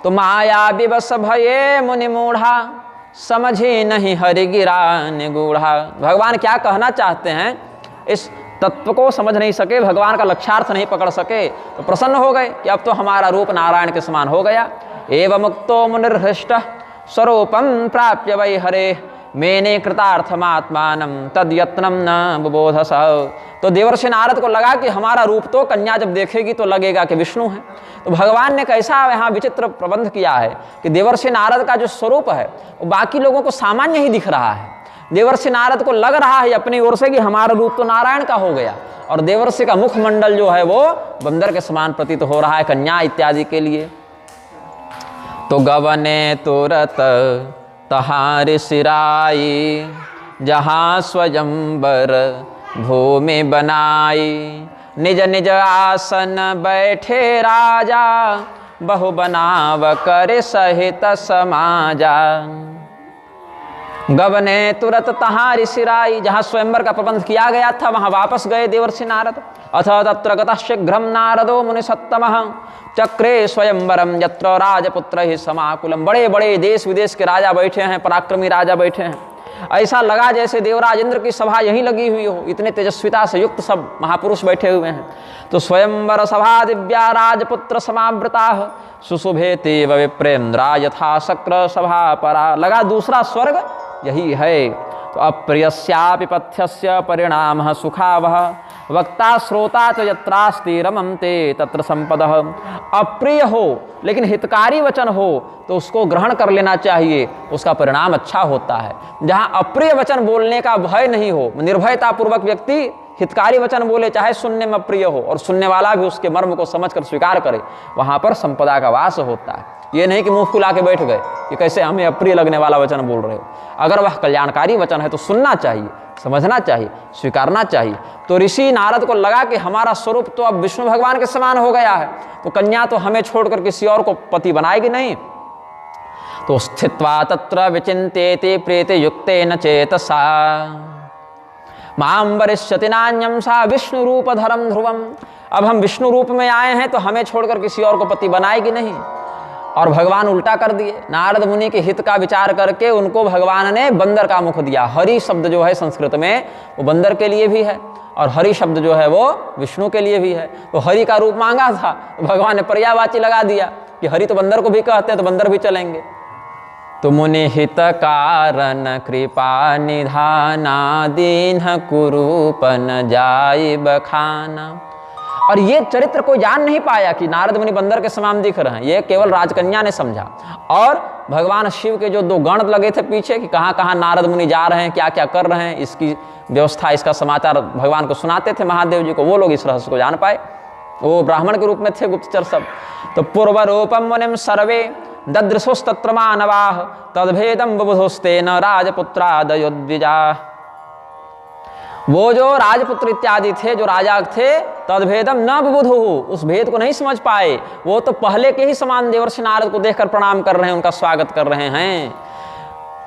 तो माया विवश भये मुनि मूढ़ा समझे नहीं हरि गिरा निगूढ़ा। भगवान क्या कहना चाहते हैं इस तत्व को समझ नहीं सके, भगवान का लक्ष्यार्थ नहीं पकड़ सके, तो प्रसन्न हो गए कि अब तो हमारा रूप नारायण के समान हो गया। एवं मुक्तो मुनिर्हृष्ट स्वरूपम प्राप्य वै हरे मेने कृतार्थमात्मानं तद यत्नम न बुबोधस। तो देवर्षि नारद को लगा कि हमारा रूप तो कन्या जब देखेगी तो लगेगा कि विष्णु है। तो भगवान ने कैसा यहाँ विचित्र प्रबंध किया है कि देवर्षि नारद का जो स्वरूप है वो बाकी लोगों को सामान्य ही दिख रहा है। देवर्षि नारद को लग रहा है अपनी ओर से कि हमारा रूप तो नारायण का हो गया, और देवर्षि का मुखमंडल जो है वो बंदर के समान प्रतीत हो रहा है कन्या इत्यादि के लिए। तो गवने तुरत तहार सिराई जहाँ स्वयंवर भूमि बनाई। निज निज आसन बैठे राजा बहु बनाव कर सहित समाजा। गवने तुरत तहार सिराई, जहाँ स्वयंवर का प्रबंध किया गया था वहाँ वापस गए देवर्षि नारद। अथ तत्र गतः शीघ्रं नारदो मुनि सत्तमः चक्रे स्वयंवरम यत्र राजपुत्र ही समाकुलम। बड़े बड़े देश विदेश के राजा बैठे हैं, पराक्रमी राजा बैठे हैं। ऐसा लगा जैसे देवराज इंद्र की सभा यहीं लगी हुई हो, इतने तेजस्विता से युक्त सब महापुरुष बैठे हुए हैं। तो स्वयंवर सभा दिव्या राजपुत्र समावृता सुशुभे तेव विप्रेन्द्रा यथा शक्र सभा परा। लगा दूसरा स्वर्ग यही है। तो अप्रियस्यापि पथ्यस्य परिणामः सुखावह वक्ता श्रोता च यत्रास्ति रमन्ते तत्र संपदः। अप्रिय हो लेकिन हितकारी वचन हो तो उसको ग्रहण कर लेना चाहिए, उसका परिणाम अच्छा होता है। जहाँ अप्रिय वचन बोलने का भय नहीं हो, निर्भयता पूर्वक व्यक्ति हितकारी वचन बोले, चाहे सुनने में अप्रिय हो और सुनने वाला भी उसके मर्म को समझकर स्वीकार करे, वहाँ पर संपदा का वास होता है। ये नहीं कि मुंह फुला के बैठ गए कि कैसे हमें अप्रिय लगने वाला वचन बोल रहे हो। अगर वह कल्याणकारी वचन है तो सुनना चाहिए, समझना चाहिए, स्वीकारना चाहिए। तो ऋषि नारद को लगा कि हमारा स्वरूप तो अब विष्णु भगवान के समान हो गया है, तो कन्या तो हमें छोड़कर किसी और को पति बनाएगी नहीं। तो स्थित्वा तत्र विचिन्तेति प्रेते युक्तेन चेतसा मां वरिष्यति नान्यं सा विष्णु रूप धरम ध्रुवम। अब हम विष्णु रूप में आए हैं तो हमें छोड़कर किसी और को पति बनाएगी नहीं। और भगवान उल्टा कर दिए, नारद मुनि के हित का विचार करके उनको भगवान ने बंदर का मुख दिया। हरि शब्द जो है संस्कृत में वो बंदर के लिए भी है और हरि शब्द जो है वो विष्णु के लिए भी है। तो हरि का रूप मांगा था तो भगवान ने पर्यायवाची लगा दिया कि हरि तो बंदर को भी कहते हैं तो बंदर भी चलेंगे। तो मुनि हित कारण कृपा निधाना दीन कुरूपन जाय बखाना। और ये चरित्र कोई जान नहीं पाया कि नारद मुनि बंदर के समान दिख रहे हैं, ये केवल राजकन्या ने समझा। और भगवान शिव के जो दो गण लगे थे पीछे कि कहाँ कहाँ नारद मुनि जा रहे हैं, क्या क्या कर रहे हैं, इसकी व्यवस्था, इसका समाचार भगवान को सुनाते थे महादेव जी को, वो लोग इस रहस्य को जान पाए। वो ब्राह्मण के रूप में थे गुप्तचर सब। तो पूर्व रूपम मुनिम सर्वे ददृशुस्तत्र मानवाः तद्भेदम बुबुधुस्तेन राजपुत्रादयोद्विजा। वो जो राजपुत्र इत्यादि थे, जो राजा थे, तद्भेदम न बुबुधु, उस भेद को नहीं समझ पाए। वो तो पहले के ही समान देवर्षि नारद को देखकर प्रणाम कर रहे हैं, उनका स्वागत कर रहे हैं।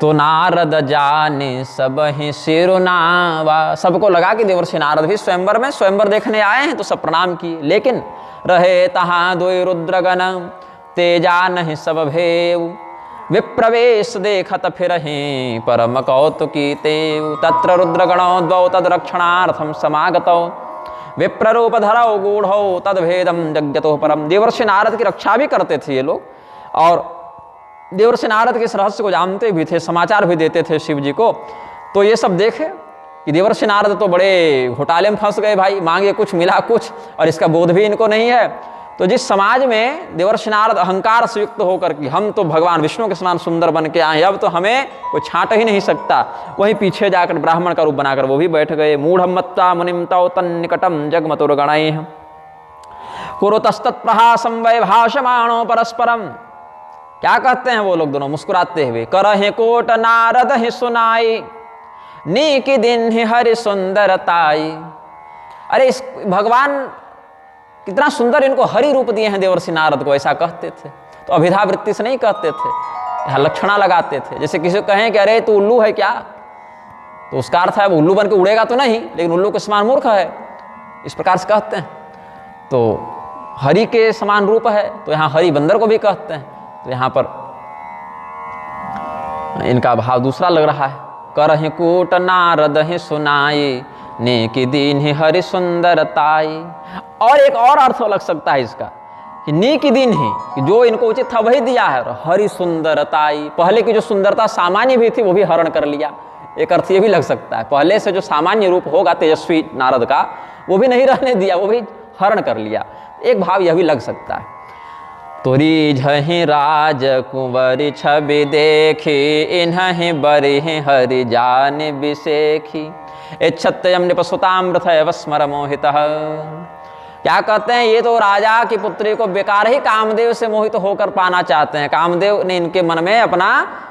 तो नारद जाने सब ही सिरुनावा। सबको लगा कि देवर्षि नारद भी स्वयंवर में स्वयंवर देखने आए हैं, तो सब प्रणाम किए। लेकिन रहे तहाँ द्वै रुद्रगण, तेजा नहीं सब भेव। विप्रवेश देखत फिरहि परम कौतुकी तेव। तत्र रुद्रगणो द्वौ तद रक्षणार्थम समागतौ। विप्ररूप धरौ गूढ़ौ तद भेदम जग्यतो परम। देवर्षि नारद की रक्षा भी करते थे ये लोग, और देवर्षि नारद के इस रहस्य को जानते भी थे, समाचार भी देते थे शिव जी को। तो ये सब देखे कि देवर्षि नारद तो बड़े घोटाले में फंस गए भाई, मांगे कुछ मिला कुछ, और इसका बोध भी इनको नहीं है। तो जिस समाज में देवर्षि नारद अहंकार से युक्त होकर कि हम तो भगवान विष्णु के समान सुंदर बन के आए, अब तो हमें कोई छांट ही नहीं सकता, वहीं पीछे जाकर ब्राह्मण का रूप बनाकर वो भी बैठ गए। मूढ़मत्ता मुनिम तौ तन्निकटम जगमतुर्गणैः कुरुतस्तत्प्रहासं वै भाषमाणो परस्परम। क्या कहते हैं वो लोग दोनों मुस्कुराते हुए, करहि कोट नारद ही सुनाई, नीक दिन ही हरि सुंदरताई। अरे इस भगवान कितना सुंदर इनको हरि रूप दिए हैं देवर्षि नारद को, ऐसा कहते थे। तो अभिधा वृत्ति से नहीं कहते थे, यहाँ लक्षणा लगाते थे। जैसे किसी को कहें कि अरे तू उल्लू है क्या, तो उसका अर्थ है वो उल्लू बन के उड़ेगा तो नहीं, लेकिन उल्लू के समान मूर्ख है, इस प्रकार से कहते हैं। तो हरि के समान रूप है, तो यहाँ हरि बंदर को भी कहते हैं। तो यहाँ पर इनका भाव दूसरा लग रहा है। करहि कूट नारद ही सुनाई, नेकी दीन ही हरि सुंदरताई। और एक और अर्थ लग सकता है इसका कि नेकी दीन ही, कि जो इनको उचित था वही दिया है, और हरि सुंदरताई, पहले की जो सुंदरता सामान्य भी थी वो भी हरण कर लिया। एक अर्थ ये भी लग सकता है, पहले से जो सामान्य रूप होगा तेजस्वी नारद का वो भी नहीं रहने दिया, वो भी हरण कर लिया। एक भाव यह भी लग सकता है। तोरी झहि राज कुंवरी छवि देखी, इन्हि बरि हरि जान बिसेखी। इच्छत्यम निपसुतामृथैव स्मर मोहितः। क्या कहते हैं, ये तो राजा की पुत्री को बेकार ही कामदेव से मोहित होकर पाना चाहते हैं। कामदेव ने इनके मन में अपना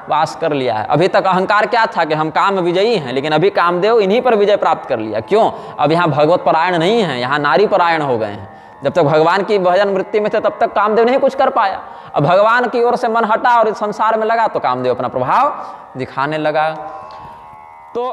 वास कर लिया है। अभी तक अहंकार क्या था कि हम काम विजयी हैं, लेकिन अभी कामदेव इन्हीं पर विजय प्राप्त कर लिया। क्यों? अब यहाँ भगवत परायण नहीं है, यहाँ नारी परायण हो गए हैं। जब तक भगवान की भजन वृत्ति में थे तब तक कामदेव नहीं कुछ कर पाया। अब भगवान की ओर से मन हटा और इस संसार में लगा तो कामदेव अपना प्रभाव दिखाने लगा। तो